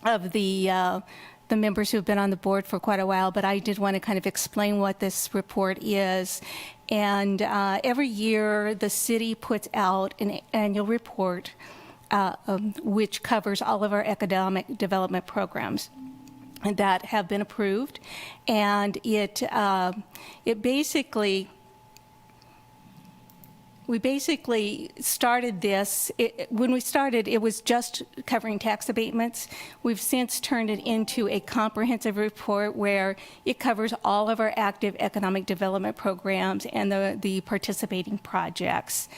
of the members who have been on the board for quite a while, but I did want to kind of explain what this report is. And every year, the city puts out an annual report which covers all of our economic development programs that have been approved, and it basically, we basically started this, when we started, it was just covering tax abatements. We've since turned it into a comprehensive report where it covers all of our active economic development programs and the participating projects.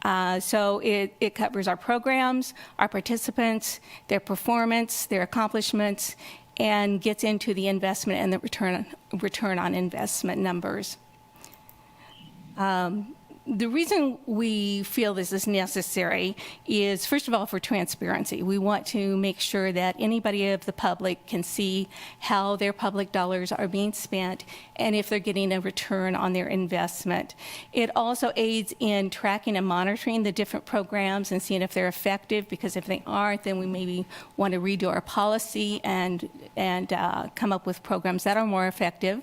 So it covers our programs, our participants, their performance, their accomplishments, and gets into the investment and the return on investment numbers. The reason we feel this is necessary is, first of all, for transparency. We want to make sure that anybody of the public can see how their public dollars are being spent and if they're getting a return on their investment. It also aids in tracking and monitoring the different programs and seeing if they're effective, because if they aren't, then we maybe want to redo our policy and come up with programs that are more effective.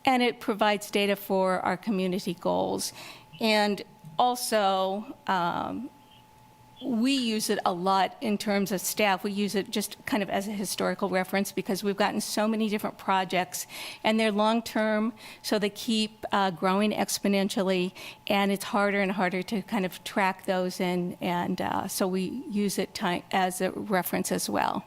And it provides data for our community goals. And also, we use it a lot in terms of staff. We use it just kind of as a historical reference because we've gotten so many different projects, and they're long-term, so they keep growing exponentially, and it's harder and harder to kind of track those, and so we use it as a reference as well.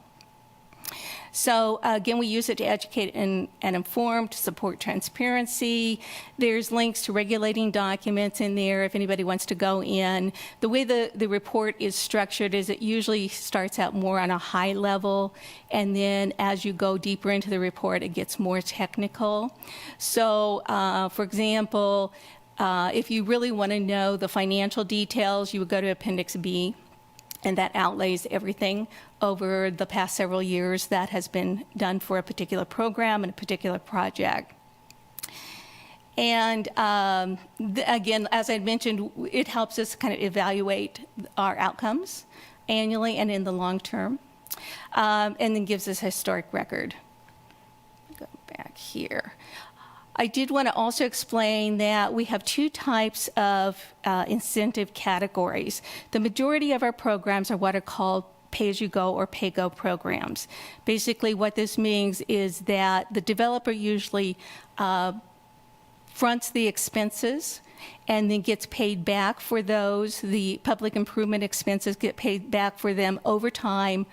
So again, we use it to educate and inform, to support transparency. There's links to regulating documents in there if anybody wants to go in. The way the report is structured is it usually starts out more on a high level, and then as you go deeper into the report, it gets more technical. So for example, if you really want to know the financial details, you would go to Appendix B. And that outlays everything over the past several years that has been done for a particular program and a particular project. And again, as I mentioned, it helps us kind of evaluate our outcomes annually and in the long term, and then gives us a historic record. Go back here. I did want to also explain that we have 2 types of incentive categories. The majority of our programs are what are called pay-as-you-go or pay-go programs. Basically, what this means is that the developer usually fronts the expenses and then gets paid back for those. The public improvement expenses get paid back for them over time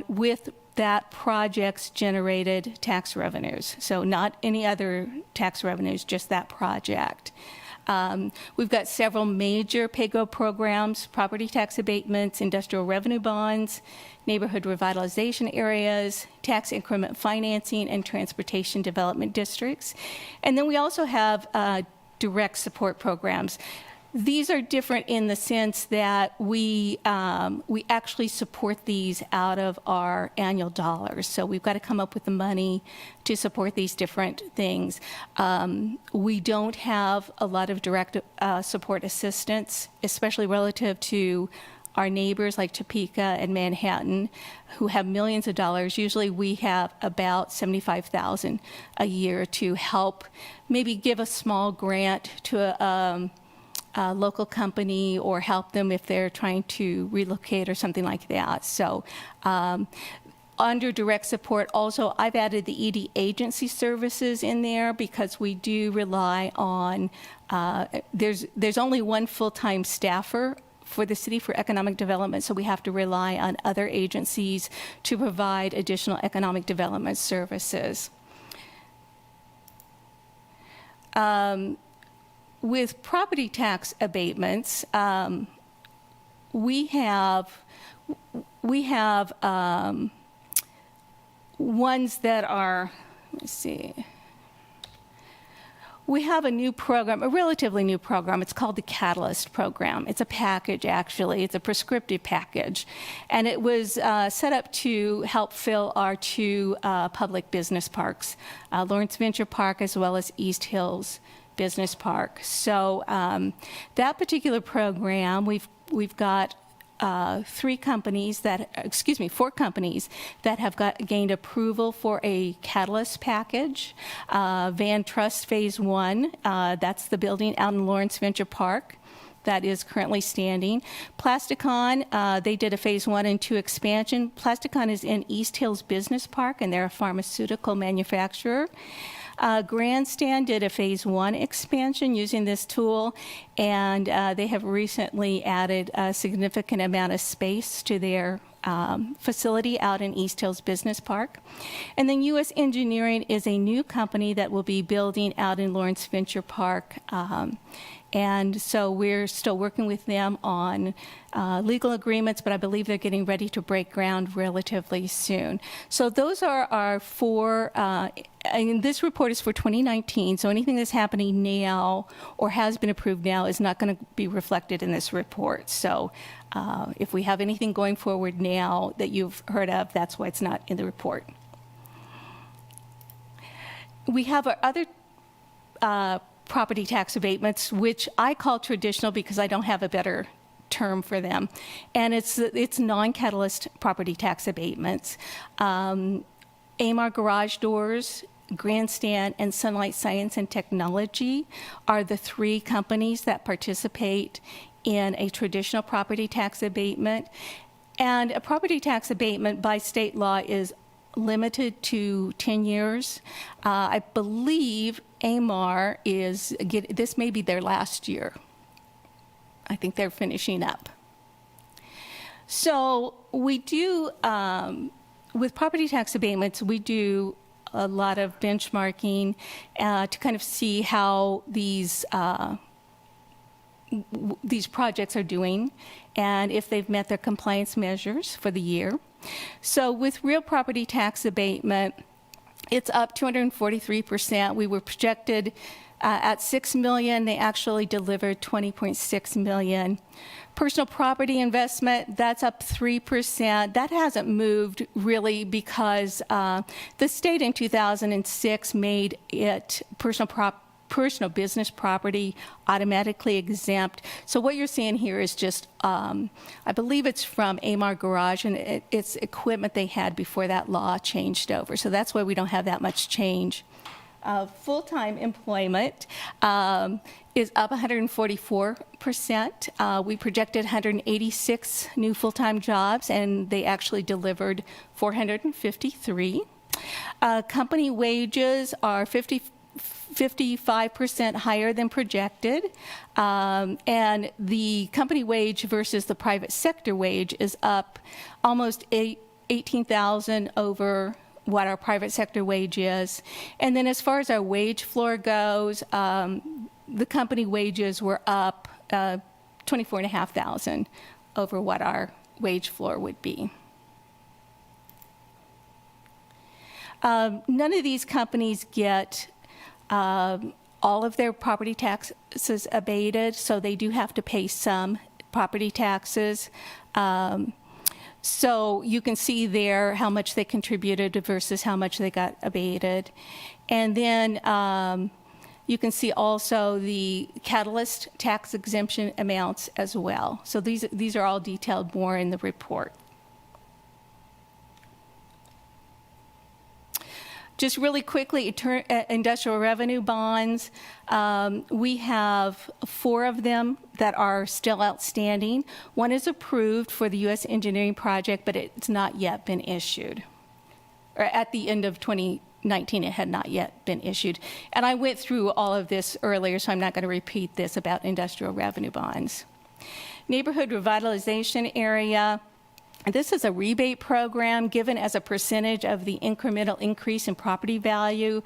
with that project's generated tax revenues. So not any other tax revenues, just that project. We've got several major pay-go programs: property tax abatements, industrial revenue bonds, neighborhood revitalization areas, tax increment financing, and transportation development districts. And then we also have direct support programs. These are different in the sense that we actually support these out of our annual dollars. So we've got to come up with the money to support these different things. We don't have a lot of direct support assistance, especially relative to our neighbors like Topeka and Manhattan, who have millions of dollars. Usually we have about $75,000 a year to help maybe give a small grant to a local company or help them if they're trying to relocate or something like that. So under direct support, also, I've added the ED agency services in there because we do rely on, there's only one full-time staffer for the city for economic development, so we have to rely on other agencies to provide additional economic development services. With property tax abatements, we have ones that are, let's see, we have a new program, a relatively new program. It's called the Catalyst Program. It's a package, actually. It's a prescriptive package. And it was set up to help fill our two public business parks, Lawrence Venture Park as well as East Hills Business Park. So that particular program, we've got four companies that have gained approval for a catalyst package. Van Trust Phase 1, that's the building out in Lawrence Venture Park that is currently standing. Plasticon, they did a Phase 1 and 2 expansion. Plasticon is in East Hills Business Park, and they're a pharmaceutical manufacturer. Grandstand did a Phase 1 expansion using this tool, and they have recently added a significant amount of space to their facility out in East Hills Business Park. And then U.S. Engineering is a new company that will be building out in Lawrence Venture Park. And so we're still working with them on legal agreements, but I believe they're getting ready to break ground relatively soon. So those are our four, and this report is for 2019, so anything that's happening now or has been approved now is not going to be reflected in this report. So if we have anything going forward now that you've heard of, that's why it's not in the report. We have our other property tax abatements, which I call traditional because I don't have a better term for them. And it's non-catalyst property tax abatements. AMAR Garage Doors, Grandstand, and Sunlight Science and Technology are the three companies that participate in a traditional property tax abatement. And a property tax abatement by state law is limited to 10 years. I believe AMAR this may be their last year. I think they're finishing up. So we do, with property tax abatements, we do a lot of benchmarking to kind of see how these projects are doing and if they've met their compliance measures for the year. So with real property tax abatement, it's up 243%. We were projected at $6 million. They actually delivered $20.6 million. Personal property investment, that's up 3%. That hasn't moved really because the state in 2006 made it personal business property automatically exempt. So what you're seeing here is just, I believe it's from AMAR Garage, and it's equipment they had before that law changed over. So that's why we don't have that much change. Full-time employment is up 144%. We projected 186 new full-time jobs, and they actually delivered 453. Company wages are 55% higher than projected, and the company wage versus the private sector wage is up almost 18,000 over what our private sector wage is. And then as far as our wage floor goes, the company wages were up 24,500 over what our wage floor would be. None of these companies get all of their property taxes abated, so they do have to pay some property taxes. So you can see there how much they contributed versus how much they got abated. And then You can see also the catalyst tax exemption amounts as well. So these are all detailed more in the report. Just really quickly, industrial revenue bonds. We have 4 of them that are still outstanding. One is approved for the U.S. engineering project, but it's not yet been issued. Or at the end of 2019, it had not yet been issued. And I went through all of this earlier, so I'm not going to repeat this about industrial revenue bonds. Neighborhood revitalization area. This is a rebate program given as a percentage of the incremental increase in property value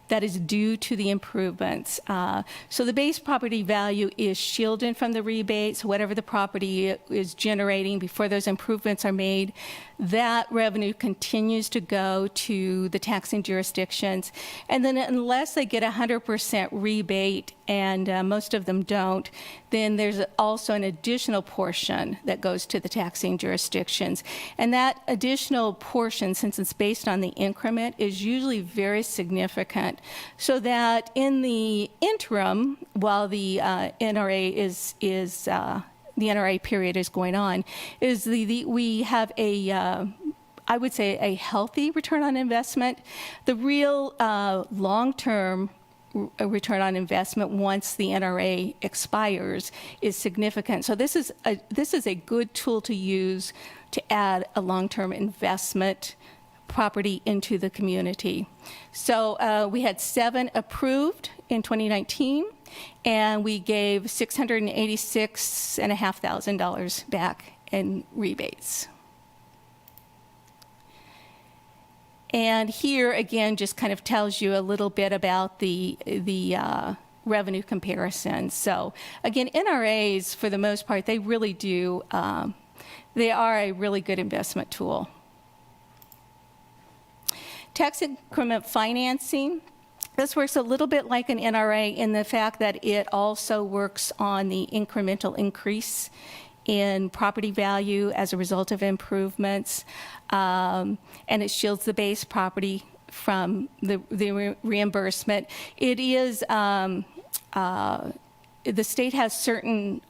that is due to the improvements. So the base property value is shielded from the rebates. Whatever the property is generating before those improvements are made, that revenue continues to go to the taxing jurisdictions. And then unless they get 100% rebate, and most of them don't, then there's also an additional portion that goes to the taxing jurisdictions. And that additional portion, since it's based on the increment, is usually very significant, so that in the interim, while the NRA the NRA period is going on, we have I would say a healthy return on investment. The real long-term return on investment once the NRA expires is significant. So this is a good tool to use to add a long-term investment property into the community. So we had 7 approved in 2019, and we gave $686,500 back in rebates. And here again just kind of tells you a little bit about the revenue comparison. So again, NRAs for the most part, they really do, they are a really good investment tool. Tax increment financing. This works a little bit like an NRA in the fact that it also works on the incremental increase in property value as a result of improvements, and it shields the base property from the reimbursement. It is, the state has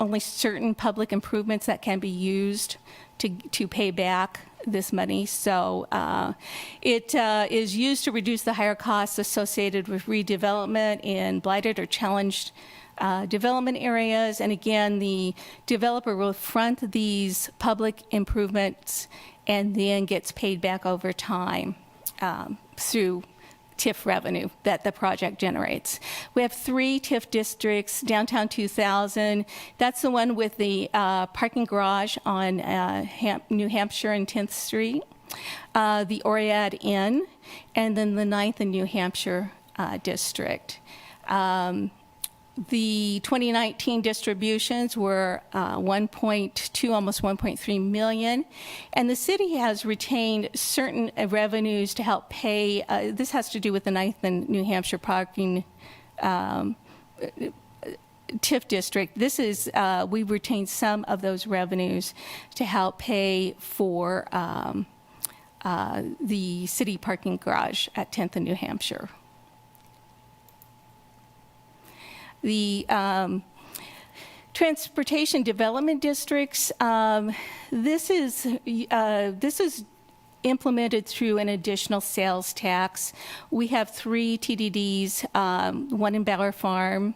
only certain public improvements that can be used to pay back this money. So it is used to reduce the higher costs associated with redevelopment in blighted or challenged development areas. And again, the developer will front these public improvements and then gets paid back over time through TIF revenue that the project generates. We have 3 TIF districts. Downtown 2000, that's the one with the parking garage on New Hampshire and 10th Street, the Oriad Inn, and then the 9th and New Hampshire district. The 2019 distributions were 1.2, almost 1.3 million, and the city has retained certain revenues to help pay. This has to do with the 9th and New Hampshire parking TIF district. This is we retained some of those revenues to help pay for the city parking garage at 10th and New Hampshire. The transportation development districts, this is implemented through an additional sales tax. We have 3 TDDs, one in Ballard Farms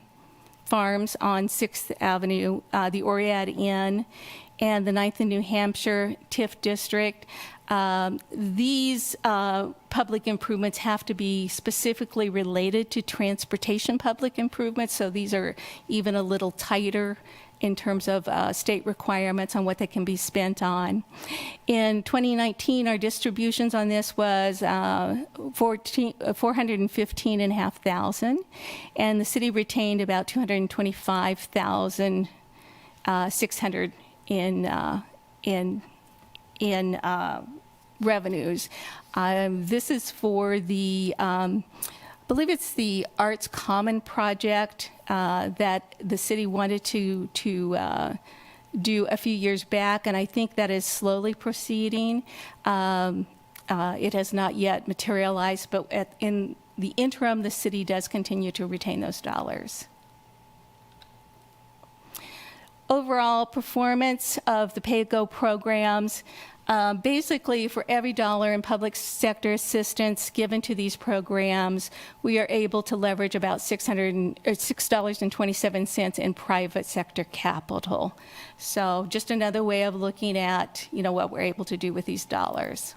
on 6th Avenue, the Oriad Inn, and the 9th and New Hampshire TIF district. These public improvements have to be specifically related to transportation public improvements, so these are even a little tighter in terms of state requirements on what they can be spent on. In 2019, our distributions on this was $415,500, and the city retained about $225,600 in revenues. This is for the, I believe it's the Arts Common project that the city wanted to do a few years back, and I think that is slowly proceeding. It has not yet materialized, but the interim, the city does continue to retain those dollars. Overall performance of the pay-go programs, basically for every dollar in public sector assistance given to these programs, we are able to leverage about $6.27 in private sector capital. So just another way of looking at, what we're able to do with these dollars.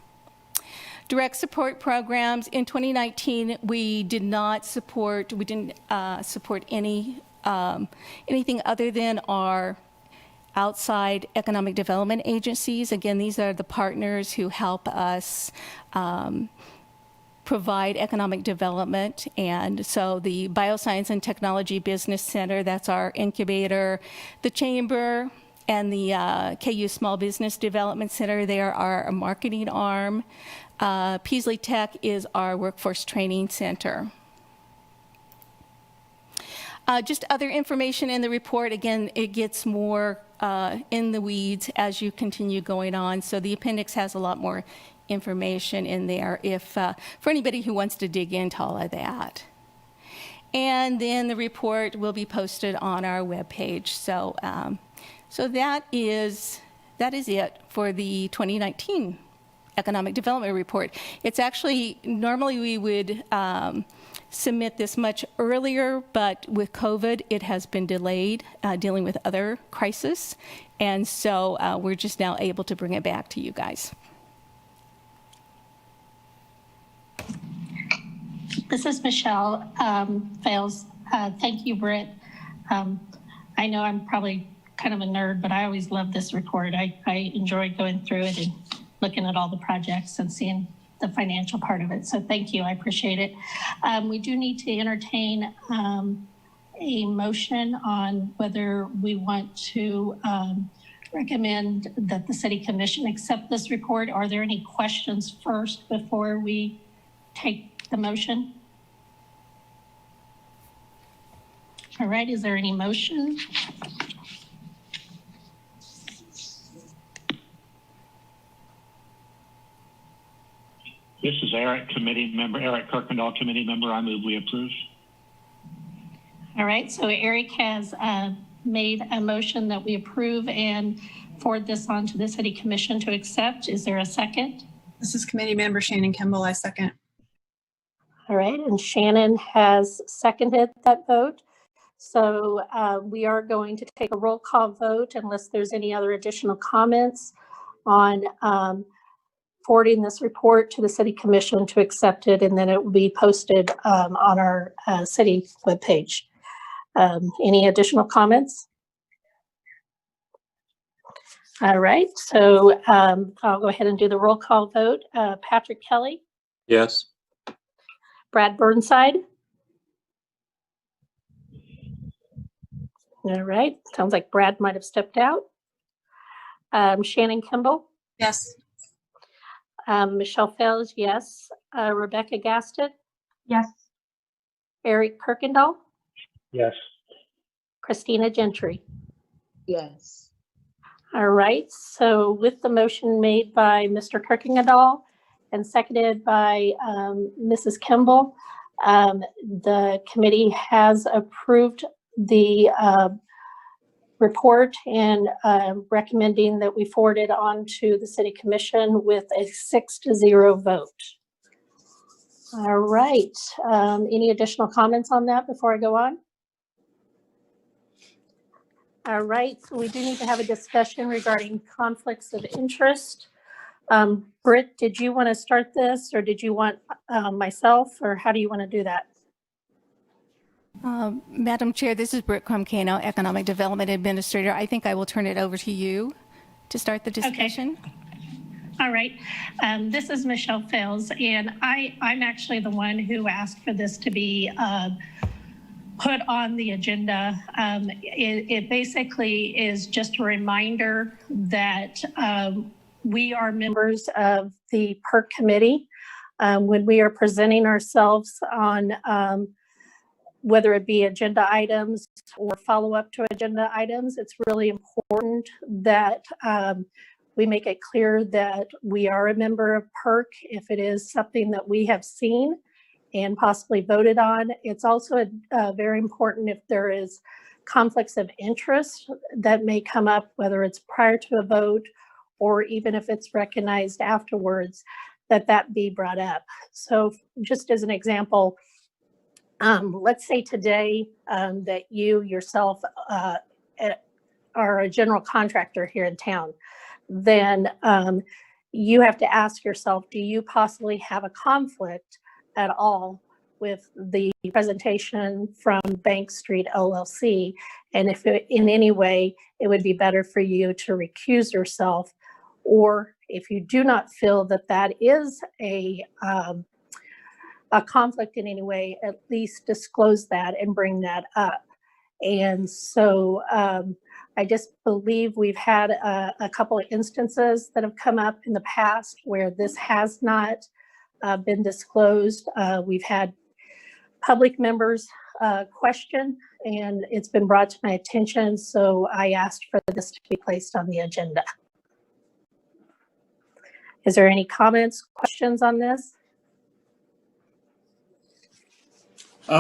Direct support programs in 2019, we didn't support anything other than our outside economic development agencies. Again, these are the partners who help us provide economic development. And so the Bioscience and Technology Business Center, that's our incubator, the Chamber and the KU Small Business Development Center, they are our marketing arm. Peasley Tech is our workforce training center. Just other information in the report. Again, it gets more in the weeds as you continue going on. So the appendix has a lot more information in there for anybody who wants to dig into all of that. And then the report will be posted on our webpage. So, so that is it for the 2019 Economic Development Report. It's actually, normally we would submit this much earlier, but with COVID, it has been delayed, dealing with other crises. And so we're just now able to bring it back to you guys. This is Michelle Fales. Thank you, Britt. I know I'm probably kind of a nerd, but I always love this report. I enjoy going through it and looking at all the projects and seeing the financial part of it. So thank you, I appreciate it. We do need to entertain a motion on whether we want to recommend that the City Commission accept this report. Are there any questions first before we take the motion? All right, is there any motion? This is Eric Kirkendall, committee member. I move we approve. All right, so Eric has made a motion that we approve and forward this on to the City Commission to accept. Is there a second? This is committee member Shannon Kimball. I second. All right, and Shannon has seconded that vote. So we are going to take a roll call vote unless there's any other additional comments on forwarding this report to the City Commission to accept it, and then it will be posted on our city webpage. Any additional comments? All right, so I'll go ahead and do the roll call vote. Patrick Kelly? Yes. Brad Burnside? All right, sounds like Brad might have stepped out. Shannon Kimball? Yes. Michelle Fels, yes. Rebecca Gaston? Yes. Eric Kirkendall? Yes. Christina Gentry? Yes. All right, so with the motion made by Mr. Kirkendall and seconded by Mrs. Kimball, the committee has approved the report and recommending that we forward it on to the City Commission with a 6-0 vote. All right, any additional comments on that before I go on? All right, so we do need to have a discussion regarding conflicts of interest. Britt, did you want to start this, or did you want myself, or how do you want to do that? Madam Chair, this is Britt Crum-Cano, Economic Development Administrator. I think I will turn it over to you to start the discussion. Okay. All right. This is Michelle Fels, and I'm actually the one who asked for this to be put on the agenda. It basically is just a reminder that we are members of the PIRC committee. When we are presenting ourselves on whether it be agenda items or follow-up to agenda items, it's really important that we make it clear that we are a member of PIRC if it is something that we have seen and possibly voted on. It's also very important if there is conflicts of interest that may come up, whether it's prior to a vote or even if it's recognized afterwards, that be brought up. So just as an example, let's say today that you yourself are a general contractor here in town, then you have to ask yourself, do you possibly have a conflict at all with the presentation from Bank Street LLC? And if in any way it would be better for you to recuse yourself, or if you do not feel that that is a conflict in any way, at least disclose that and bring that up. And so I just believe we've had a couple of instances that have come up in the past where this has not been disclosed. We've had public members question, and it's been brought to my attention, so I asked for this to be placed on the agenda. Is there any comments, questions on this?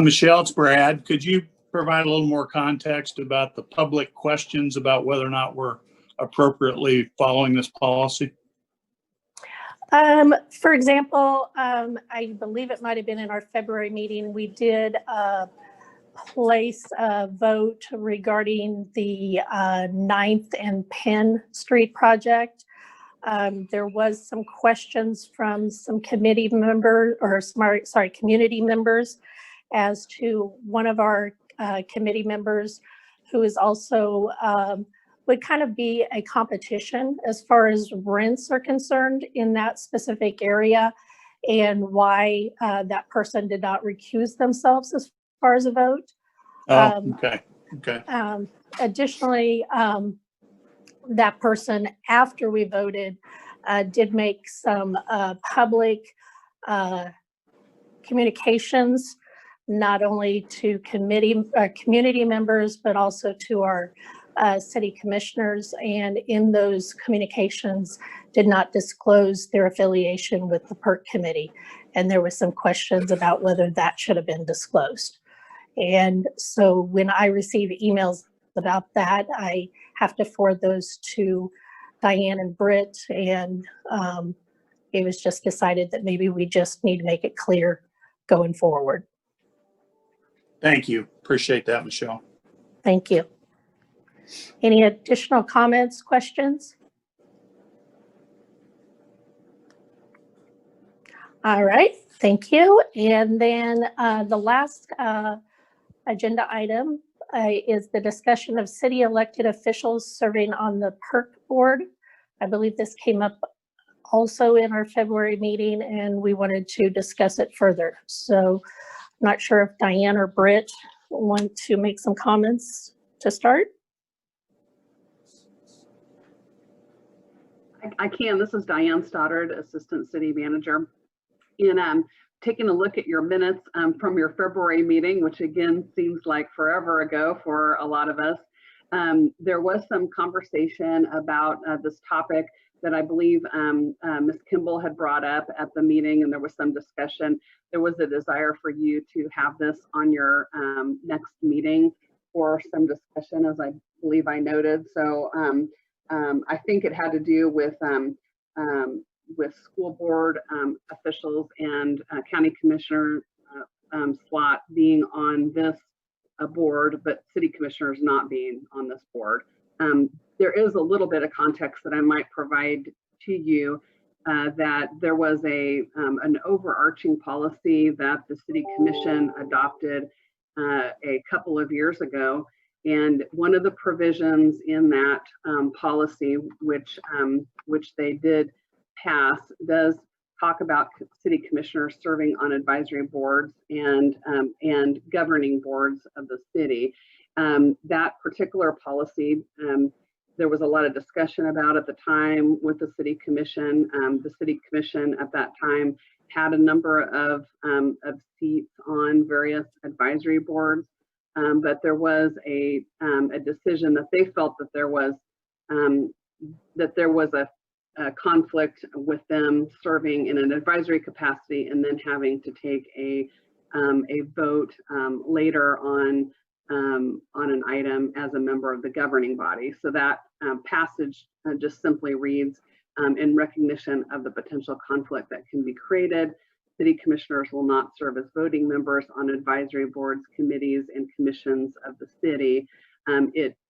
Michelle, it's Brad. Could you provide a little more context about the public questions about whether or not we're appropriately following this policy? For example, I believe it might have been in our February meeting, we did place a vote regarding the 9th and Penn Street project. There was some questions from some committee members, or community members, as to one of our committee members who is also would kind of be a competition as far as rents are concerned in that specific area, and why that person did not recuse themselves as far as a vote. Okay. Additionally, that person, after we voted, did make some public communications, not only to community members, but also to our city commissioners, and in those communications did not disclose their affiliation with the PIRC committee. And there was some questions about whether that should have been disclosed. And so when I receive emails about that, I have to forward those to Diane and Britt, and it was just decided that maybe we just need to make it clear going forward. Thank you. Appreciate that, Michelle. Thank you. Any additional comments, questions? All right, thank you. And then the last agenda item is the discussion of city elected officials serving on the PIRC board. I believe this came up also in our February meeting, and we wanted to discuss it further. So I'm not sure if Diane or Britt want to make some comments to start. I can. This is Diane Stoddard, Assistant City Manager. And taking a look at your minutes from your February meeting, which again seems like forever ago for a lot of us, there was some conversation about this topic that I believe Ms. Kimball had brought up at the meeting, and there was some discussion. There was a desire for you to have this on your next meeting for some discussion, as I believe I noted. So I think it had to do with school board officials and county commissioner slot being on this board, but city commissioners not being on this board. There is a little bit of context that I might provide to you, that there was an overarching policy that the city commission adopted a couple of years ago. And one of the provisions in that policy, which they did pass, does talk about city commissioners serving on advisory boards and governing boards of the city. That particular policy, there was a lot of discussion about at the time with the city commission. The city commission at that time had a number of seats on various advisory boards, but there was a decision that they felt that there was a conflict with them serving in an advisory capacity and then having to take a vote later on an item as a member of the governing body. So that passage just simply reads, in recognition of the potential conflict that can be created, city commissioners will not serve as voting members on advisory boards, committees, and commissions of the city.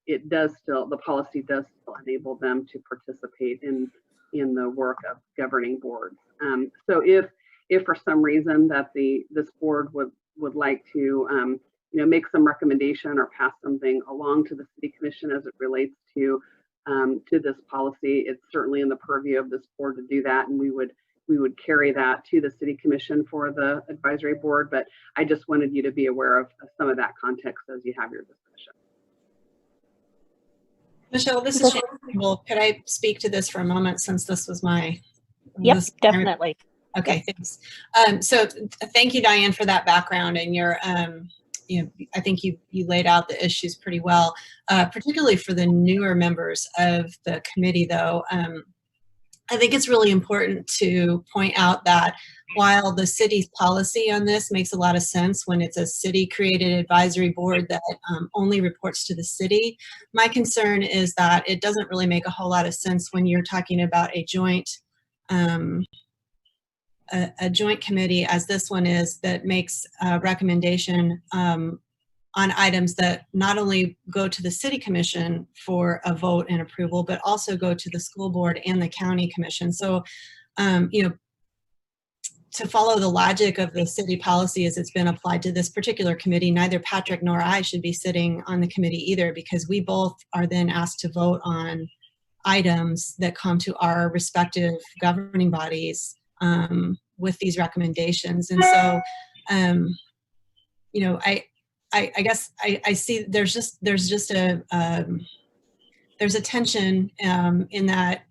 It does still, the policy does still enable them to participate in the work of governing boards. So if for some reason that this board would like to make some recommendation or pass something along to the city commission as it relates to this policy, it's certainly in the purview of this board to do that, and we would carry that to the city commission for the advisory board. But I just wanted you to be aware of some of that context as you have your discussion. Michelle, this is Shannon. Well, could I speak to this for a moment, since this was my... Yep, definitely. Okay, thanks. So thank you, Diane, for that background, and your, I think you laid out the issues pretty well, particularly for the newer members of the committee, though. I think it's really important to point out that while the city's policy on this makes a lot of sense when it's a city-created advisory board that only reports to the city, my concern is that it doesn't really make a whole lot of sense when you're talking about a joint committee, as this one is, that makes a recommendation on items that not only go to the city commission for a vote and approval, but also go to the school board and the county commission. So, to follow the logic of the city policy as it's been applied to this particular committee, neither Patrick nor I should be sitting on the committee either, because we both are then asked to vote on items that come to our respective governing bodies with these recommendations. And so, I guess I see there's a tension in that.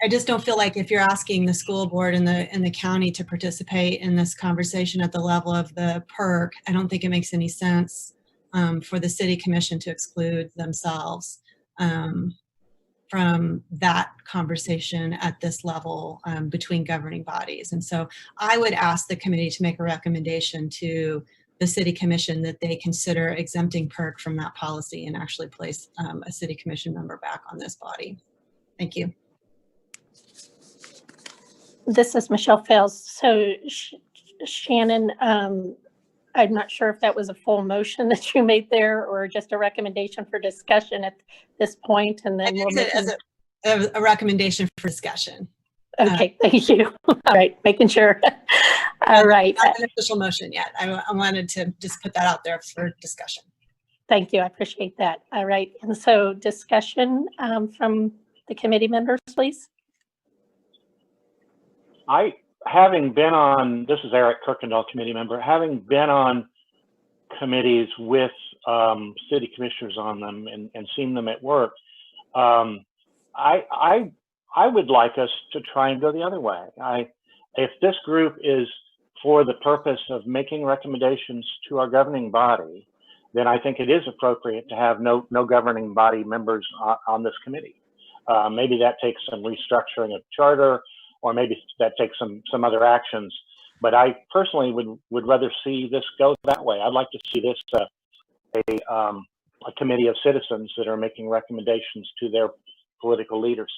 I just don't feel like if you're asking the school board and the county to participate in this conversation at the level of the PIRC, I don't think it makes any sense for the city commission to exclude themselves from that conversation at this level between governing bodies. And so I would ask the committee to make a recommendation to the city commission that they consider exempting PIRC from that policy and actually place a city commission member back on this body. Thank you. This is Michelle Fels. So Shannon, I'm not sure if that was a full motion that you made there or just a recommendation for discussion at this point, and then we'll make it as a recommendation for discussion. Okay, thank you. All right, making sure. All right. Not an official motion yet. I wanted to just put that out there for discussion. Thank you. I appreciate that. All right. And so discussion from the committee members, please. Having been on, this is Eric Kirkendall, committee member, having been on committees with city commissioners on them and seen them at work, I would like us to try and go the other way. If this group is for the purpose of making recommendations to our governing body, then I think it is appropriate to have no governing body members on this committee. Maybe that takes some restructuring of charter, or maybe that takes some other actions. But I personally would rather see this go that way. I'd like to see this a committee of citizens that are making recommendations to their political leaders.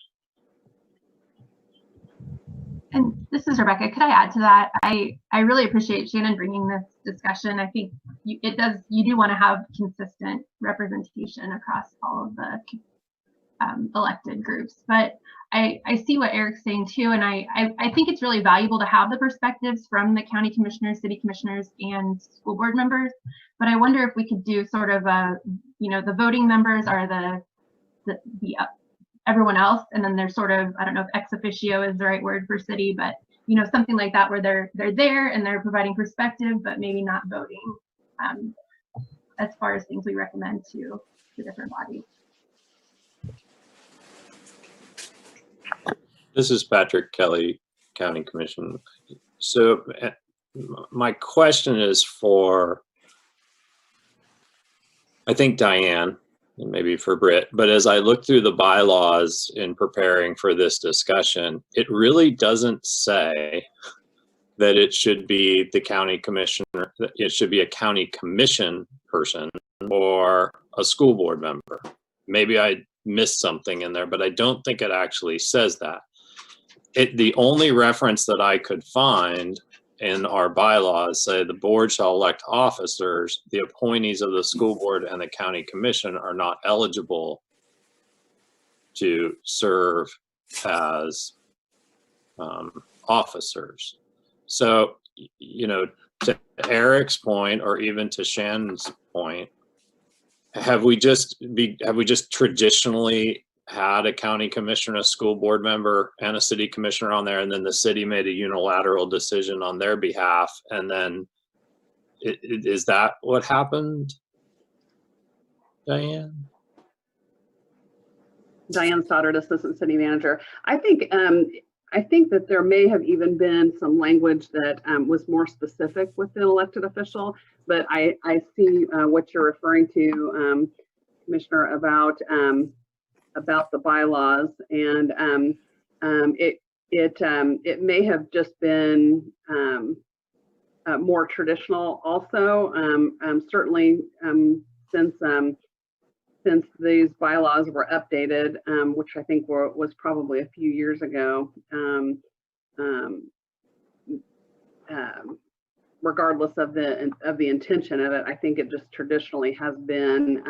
And this is Rebecca. Could I add to that? I really appreciate Shannon bringing this discussion. I think you do want to have consistent representation across all of the elected groups. But I see what Eric's saying too, and I think it's really valuable to have the perspectives from the county commissioners, city commissioners, and school board members. But I wonder if we could do sort of the voting members are the everyone else, and then there's sort of, I don't know if ex officio is the right word for city, but something like that where they're there and they're providing perspective, but maybe not voting as far as things we recommend to the different bodies. This is Patrick Kelly, County Commission. So my question is for, I think, Diane. maybe for Britt, but as I look through the bylaws in preparing for this discussion, it really doesn't say that it should be the county commissioner, it should be a county commission person or a school board member. Maybe I missed something in there, but I don't think it actually says that. The only reference that I could find in our bylaws say the board shall elect officers. The appointees of the school board and the county commission are not eligible to serve as officers. So, you know, to Eric's point, or even to Shannon's point, have we just traditionally had a county commissioner, a school board member, and a city commissioner on there, and then the city made a unilateral decision on their behalf, and then is that what happened, Diane? Diane Stoddard, Assistant City Manager. I think that there may have even been some language that was more specific with the elected official, but I see what you're referring to, Commissioner, about the bylaws, and it may have just been more traditional also. Certainly since these bylaws were updated, which I think was probably a few years ago, regardless of the intention of it, I think it just traditionally has been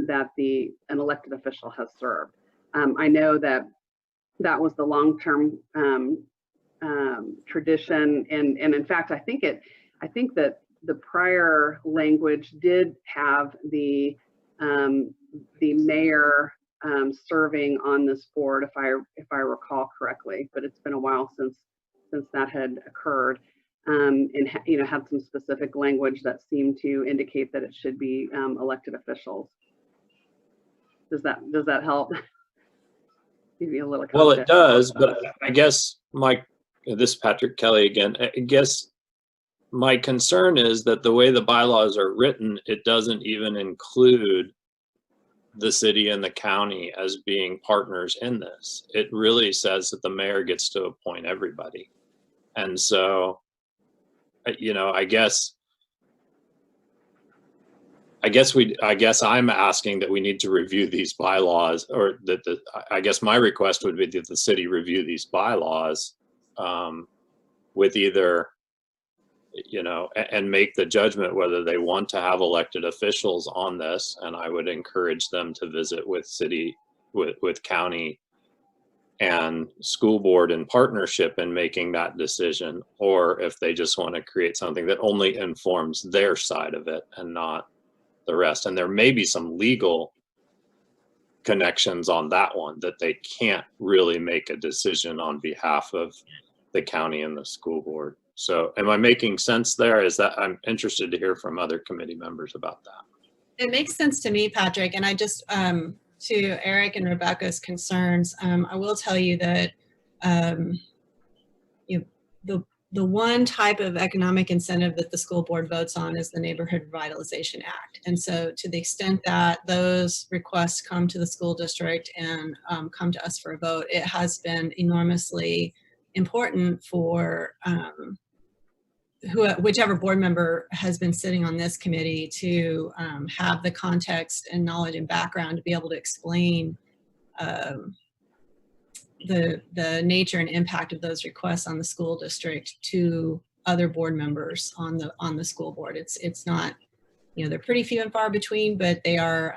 that an elected official has served. I know that was the long-term tradition, and in fact, I think that the prior language did have the mayor serving on this board, if I recall correctly, but it's been a while since that had occurred, and you know, had some specific language that seemed to indicate that it should be elected officials. Does that help? Give you a little context. Well, it does, but I guess this is Patrick Kelly again. I guess my concern is that the way the bylaws are written, it doesn't even include the city and the county as being partners in this. It really says that the mayor gets to appoint everybody. And so, you know, I guess I'm asking that we need to review these bylaws, or that I guess my request would be that the city review these bylaws with either, you know, and make the judgment whether they want to have elected officials on this. And I would encourage them to visit with with county and school board in partnership in making that decision, or if they just want to create something that only informs their side of it and not the rest. And there may be some legal connections on that one, that they can't really make a decision on behalf of the county and the school board. So am I making sense there? I'm interested to hear from other committee members about that. It makes sense to me, Patrick. And I just, to Eric and Rebecca's concerns, I will tell you that you know, the one type of economic incentive that the school board votes on is the Neighborhood Revitalization Act. And so to the extent that those requests come to the school district and come to us for a vote, it has been enormously important for whichever board member has been sitting on this committee to have the context and knowledge and background to be able to explain the nature and impact of those requests on the school district to other board members on the school board. It's not, you know, they're pretty few and far between, but they are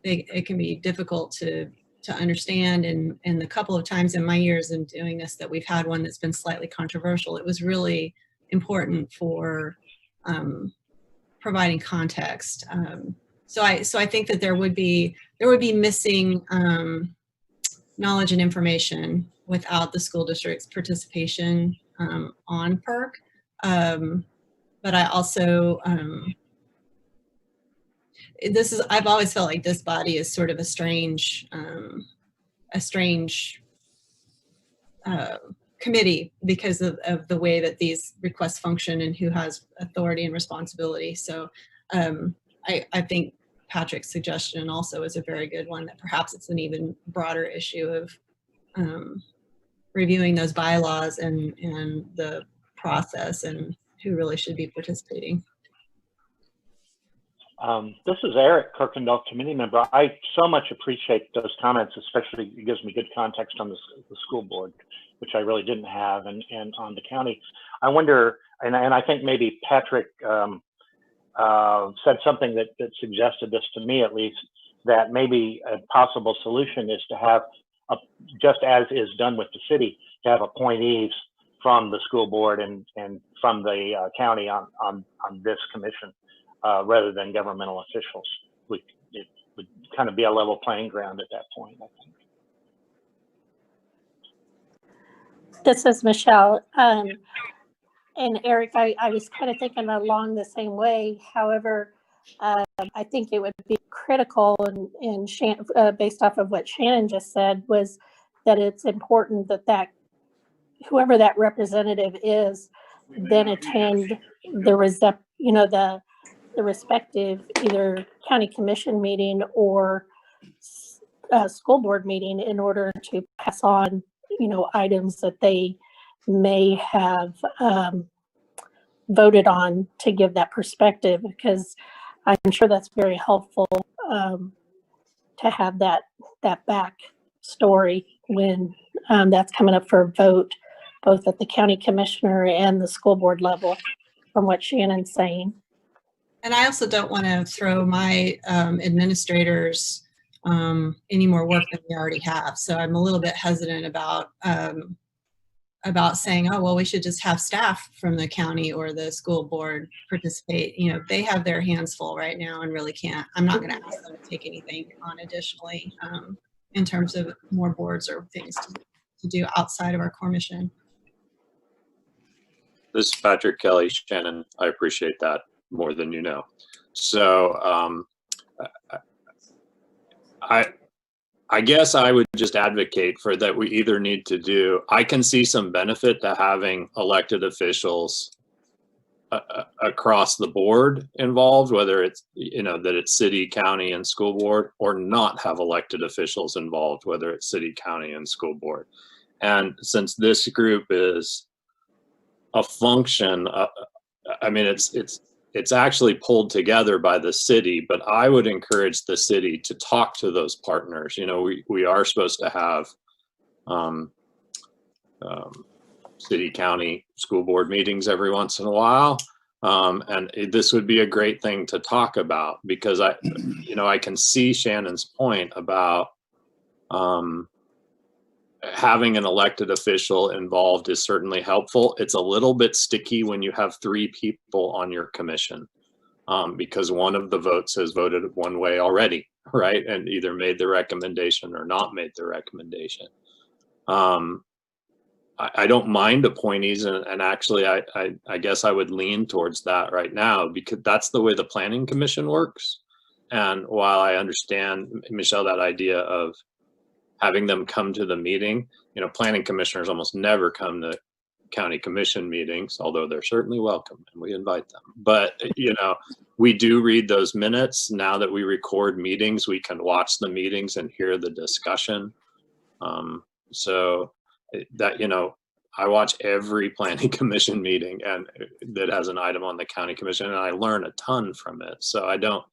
it can be difficult to understand. And the couple of times in my years in doing this that we've had one that's been slightly controversial, it was really important for providing context. So I think that there would be missing knowledge and information without the school district's participation on PIRC. But I also, I've always felt like this body is sort of a strange committee because of the way that these requests function and who has authority and responsibility. So I think Patrick's suggestion also is a very good one, that perhaps it's an even broader issue of reviewing those bylaws and the process and who really should be participating. This is Eric Kirkendall, committee member. I so much appreciate those comments, especially it gives me good context on the school board, which I really didn't have, and on the county. I wonder, and I think maybe Patrick said something that suggested this to me at least, that maybe a possible solution is to have, just as is done with the city, to have appointees from the school board and from the county on this commission. Rather than governmental officials. It would kind of be a level playing ground at that point, I think. This is Michelle. And Eric, I was kind of thinking along the same way. However, I think it would be critical, and based off of what Shannon just said, was that it's important that whoever that representative is then attend the respective either county commission meeting or school board meeting in order to pass on, items that they may have voted on, to give that perspective, because I'm sure that's very helpful to have that back story when that's coming up for a vote, both at the county commissioner and the school board level, from what Shannon's saying. And I also don't want to throw my administrators any more work than we already have. So I'm a little bit hesitant about saying, oh, well, we should just have staff from the county or the school board participate. They have their hands full right now and really can't. I'm not going to ask them to take anything on additionally in terms of more boards or things to do outside of our core mission. This is Patrick Kelly. Shannon, I appreciate that more than you know. So I guess I would just advocate for that. We either need to do, I can see some benefit to having elected officials across the board involved, whether it's, that it's city, county, and school board, or not have elected officials involved, whether it's city, county, and school board. And since this group is a function, it's actually pulled together by the city, but I would encourage the city to talk to those partners. We are supposed to have city, county, school board meetings every once in a while. And this would be a great thing to talk about, because I can see Shannon's point about having an elected official involved is certainly helpful. It's a little bit sticky when you have 3 people on your commission, because one of the votes has voted one way already, right? And either made the recommendation or not made the recommendation. I don't mind appointees, and actually I guess I would lean towards that right now, because that's the way the planning commission works. And while I understand, Michelle, that idea of having them come to the meeting, planning commissioners almost never come to county commission meetings, although they're certainly welcome and we invite them. But, we do read those minutes. Now that we record meetings, we can watch the meetings and hear the discussion. So that, I watch every planning commission meeting and that has an item on the county commission, and I learn a ton from it. So I don't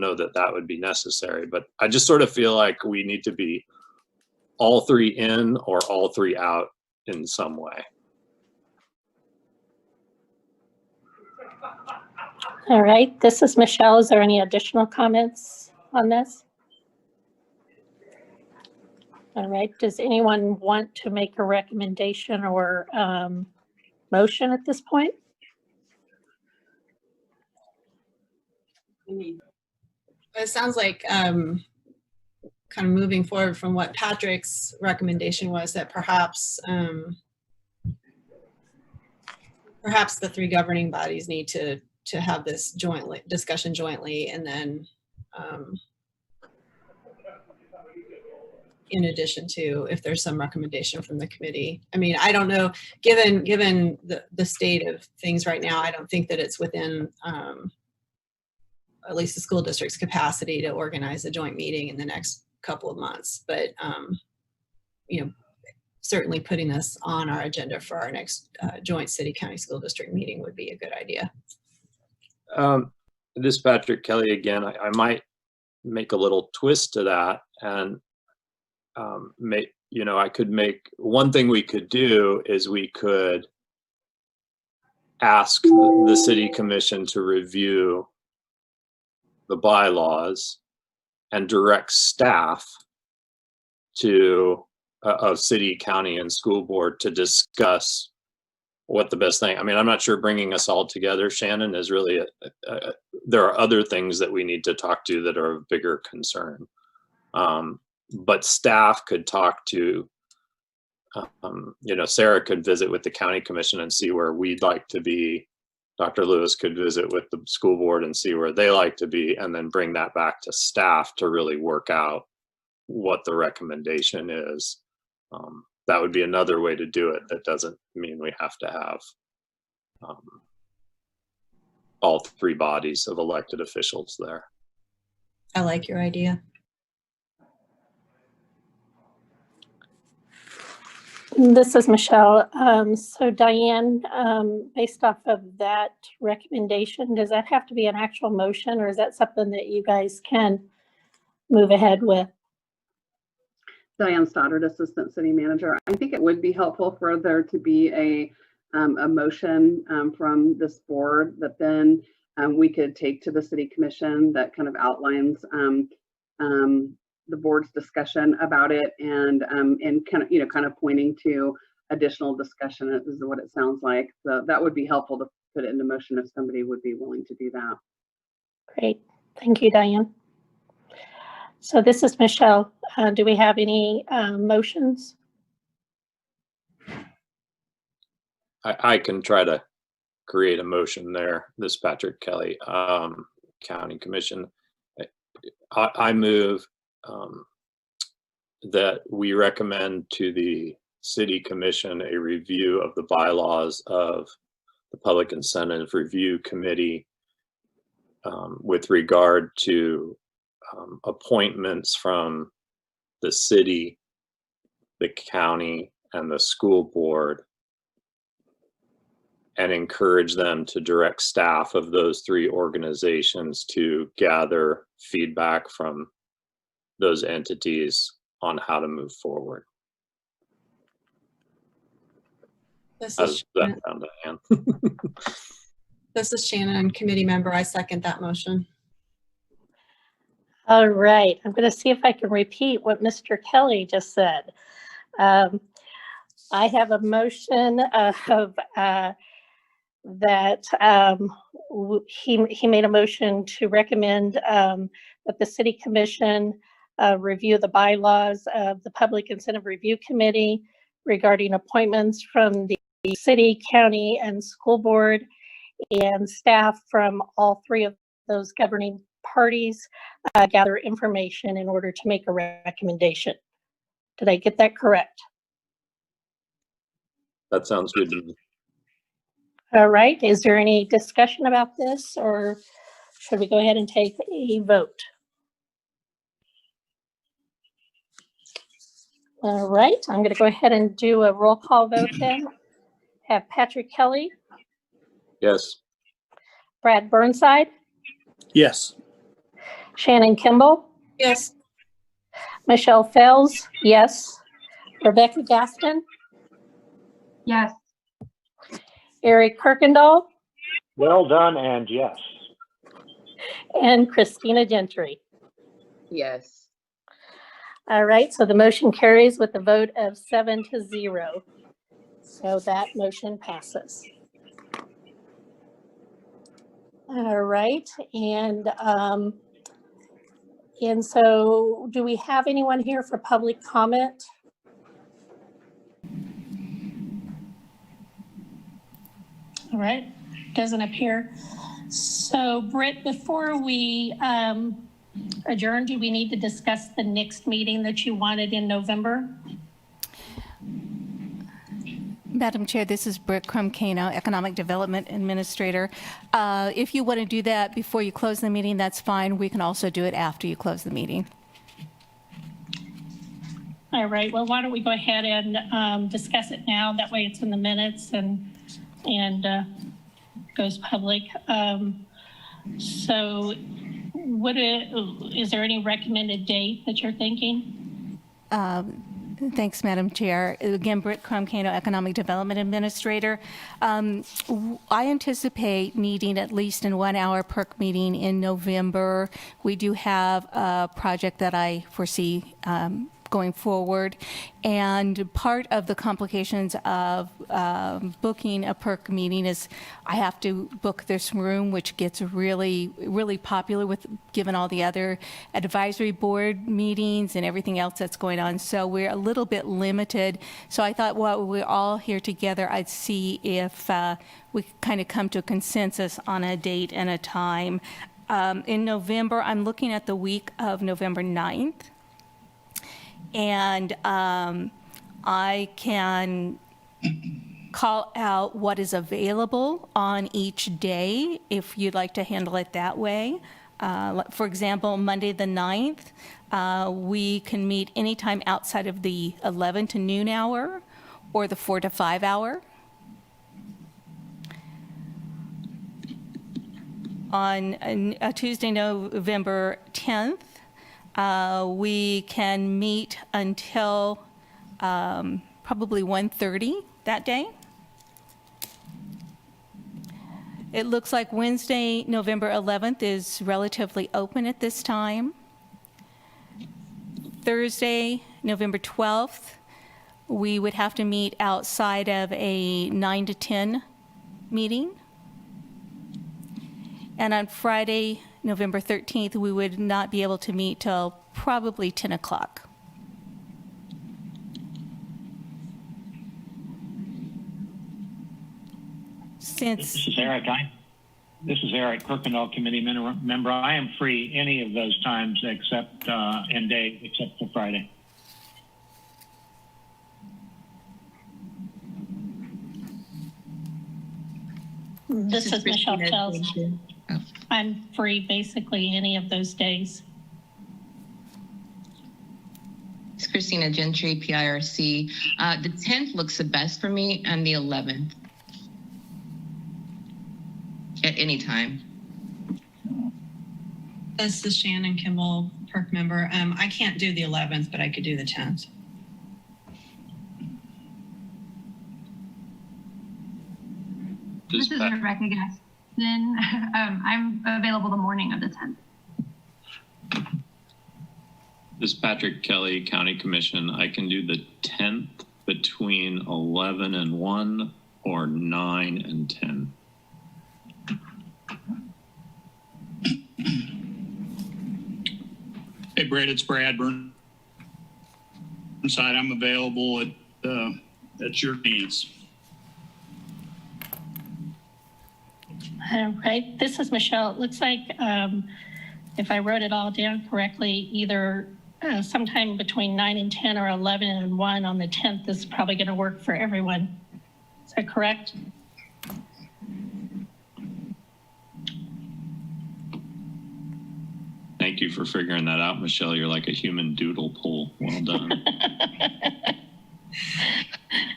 know that would be necessary, but I just sort of feel like we need to be all 3 in or all 3 out in some way. All right, this is Michelle. Is there any additional comments on this? All right, does anyone want to make a recommendation or motion at this point? It sounds like kind of moving forward from what Patrick's recommendation was, that perhaps the 3 governing bodies need to have this discussion jointly, and then in addition to if there's some recommendation from the committee. I mean, I don't know, given the state of things right now, I don't think that it's within at least the school district's capacity to organize a joint meeting in the next couple of months. But, certainly putting this on our agenda for our next joint city county school district meeting would be a good idea. This is Patrick Kelly again. I might make a little twist to that, and I could make one thing we could do is we could ask the city commission to review the bylaws and direct staff of city, county, and school board to discuss what the best thing. I mean, I'm not sure bringing us all together, Shannon, is really there are other things that we need to talk to that are of bigger concern. But staff could talk to, Sarah could visit with the county commission and see where we'd like to be. Dr. Lewis could visit with the school board and see where they like to be, and then bring that back to staff to really work out what the recommendation is. That would be another way to do it. That doesn't mean we have to have all three bodies of elected officials there. I like your idea. This is Michelle. So Diane, based off of that recommendation, does that have to be an actual motion, or is that something that you guys can move ahead with? Diane Stoddard, Assistant City Manager. I think it would be helpful for there to be a motion from this board that then we could take to the City Commission that kind of outlines the board's discussion about it, and kind of pointing to additional discussion is what it sounds like. So that would be helpful to put it into motion if somebody would be willing to do that. Great, thank you, Diane. So this is Michelle. Do we have any motions? I can try to create a motion there. This is Patrick Kelly, County Commission. I move that we recommend to the City Commission a review of the bylaws of the Public Incentive Review Committee with regard to appointments from the city, the county, and the school board, and encourage them to direct staff of those three organizations to gather feedback from those entities on how to move forward. This How is does that sound, Diane? This is Shannon, committee member. I second that motion. All right, I'm going to see if I can repeat what Mr. Kelly just said. I have a motion of that he made a motion to recommend that the City Commission review the bylaws of the Public Incentive Review Committee regarding appointments from the city, county, and school board, and staff from all three of those governing parties gather information in order to make a recommendation. Did I get that correct? That sounds good to me. All right, is there any discussion about this, or should we go ahead and take a vote? All right, I'm going to go ahead and do a roll call vote then. Have Patrick Kelly. Yes. Brad Burnside. Yes. Shannon Kimball. Yes. Michelle Fells. Yes. Rebecca Gaston. Yes. Eric Kirkendall. Well done, and yes. And Christina Gentry. Yes. All right, so the motion carries with a vote of 7-0. So that motion passes. All right, and so do we have anyone here for public comment? All right, doesn't appear. So Britt, before we adjourn, do we need to discuss the next meeting that you wanted in November? Madam Chair, this is Britt Crum-Cano, Economic Development Administrator. If you want to do that before you close the meeting, that's fine. We can also do it after you close the meeting. All right, well, why don't we go ahead and discuss it now? That way it's in the minutes and goes public. So is there any recommended date that you're thinking? Thanks, Madam Chair. Again, Britt Crum-Cano, Economic Development Administrator. I anticipate needing at least in 1 hour PIRC meeting in November. We do have a project that I foresee going forward. And part of the complications of booking a PIRC meeting is I have to book this room, which gets really, really popular with given all the other advisory board meetings and everything else that's going on. So we're a little bit limited. So I thought while we're all here together, I'd see if we could kind of come to a consensus on a date and a time. In November, I'm looking at the week of November 9th. And I can call out what is available on each day if you'd like to handle it that way. For example, Monday the 9th, we can meet anytime outside of the 11 to noon hour or the 4 to 5 hour. On Tuesday, November 10th, we can meet until probably 1:30 that day. It looks like Wednesday, November 11th is relatively open at this time. Thursday, November 12th, we would have to meet outside of a 9 to 10 meeting. And on Friday, November 13th, we would not be able to meet till probably 10 o'clock. This is Eric. This is Eric, Kirkendall Committee member. I am free any of those times except and day except for Friday. This is Michelle Tells. I'm free basically any of those days. It's Christina Gentry, PIRC. The 10th looks the best for me, and the 11th. At any time. This is Shannon Kimball, PIRC member. I can't do the 11th, but I could do the 10th. This is Rebecca Gaston. I'm available the morning of the 10th. This is Patrick Kelly, County Commission. I can do the 10th between 11 and 1 or 9 and 10. Hey, Brad, it's Brad Burnside. I'm available at your needs. All right, this is Michelle. It looks like if I wrote it all down correctly, either sometime between 9 and 10 or 11 and 1 on the 10th is probably going to work for everyone. Is that correct? Thank you for figuring that out, Michelle. You're like a human doodle poll. Well done.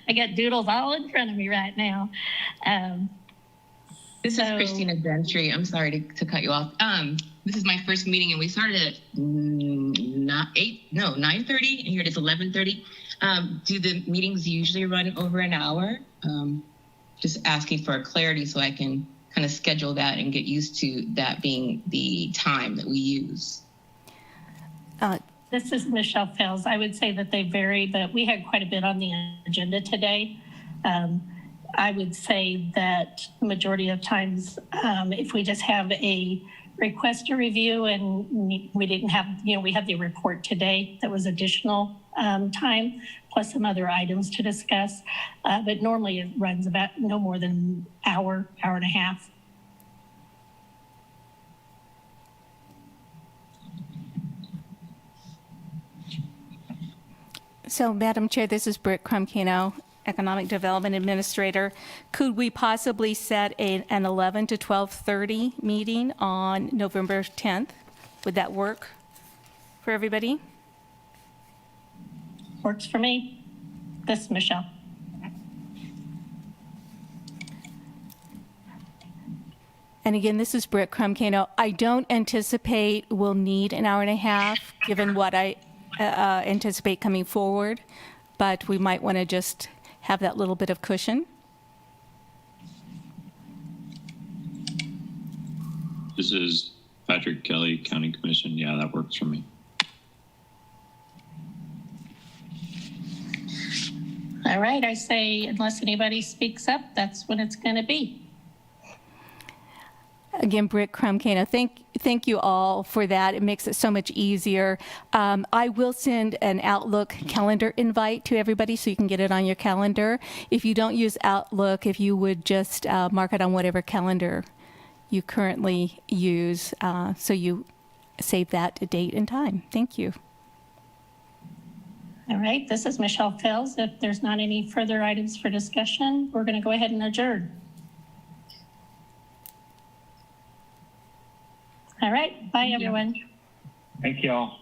I got doodles all in front of me right now. This is Christina Gentry. I'm sorry to cut you off. This is my first meeting, and we started at 9:30, and here it is 11:30. Do the meetings usually run over an hour? Just asking for clarity so I can kind of schedule that and get used to that being the time that we use. This is Michelle Fels. I would say that they vary, but we had quite a bit on the agenda today. I would say that the majority of times, if we just have a request to review and we didn't have, we had the report today that was additional time, plus some other items to discuss. But normally it runs about no more than an hour, hour and a half. So, Madam Chair, this is Britt Crum-Cano, Economic Development Administrator. Could we possibly set an 11 to 12:30 meeting on November 10th? Would that work for everybody? Works for me. This is Michelle. And again, this is Britt Crum-Cano. I don't anticipate we'll need an hour and a half, given what I anticipate coming forward, but we might want to just have that little bit of cushion. This is Patrick Kelly, County Commission. Yeah, that works for me. All right, I say unless anybody speaks up, that's when it's going to be. Again, Britt Crum-Cano, thank you all for that. It makes it so much easier. I will send an Outlook calendar invite to everybody so you can get it on your calendar. If you don't use Outlook, if you would just mark it on whatever calendar you currently use so you save that date and time. Thank you. All right, this is Michelle Fels. If there's not any further items for discussion, we're going to go ahead and adjourn. All right, bye everyone. Thank you all.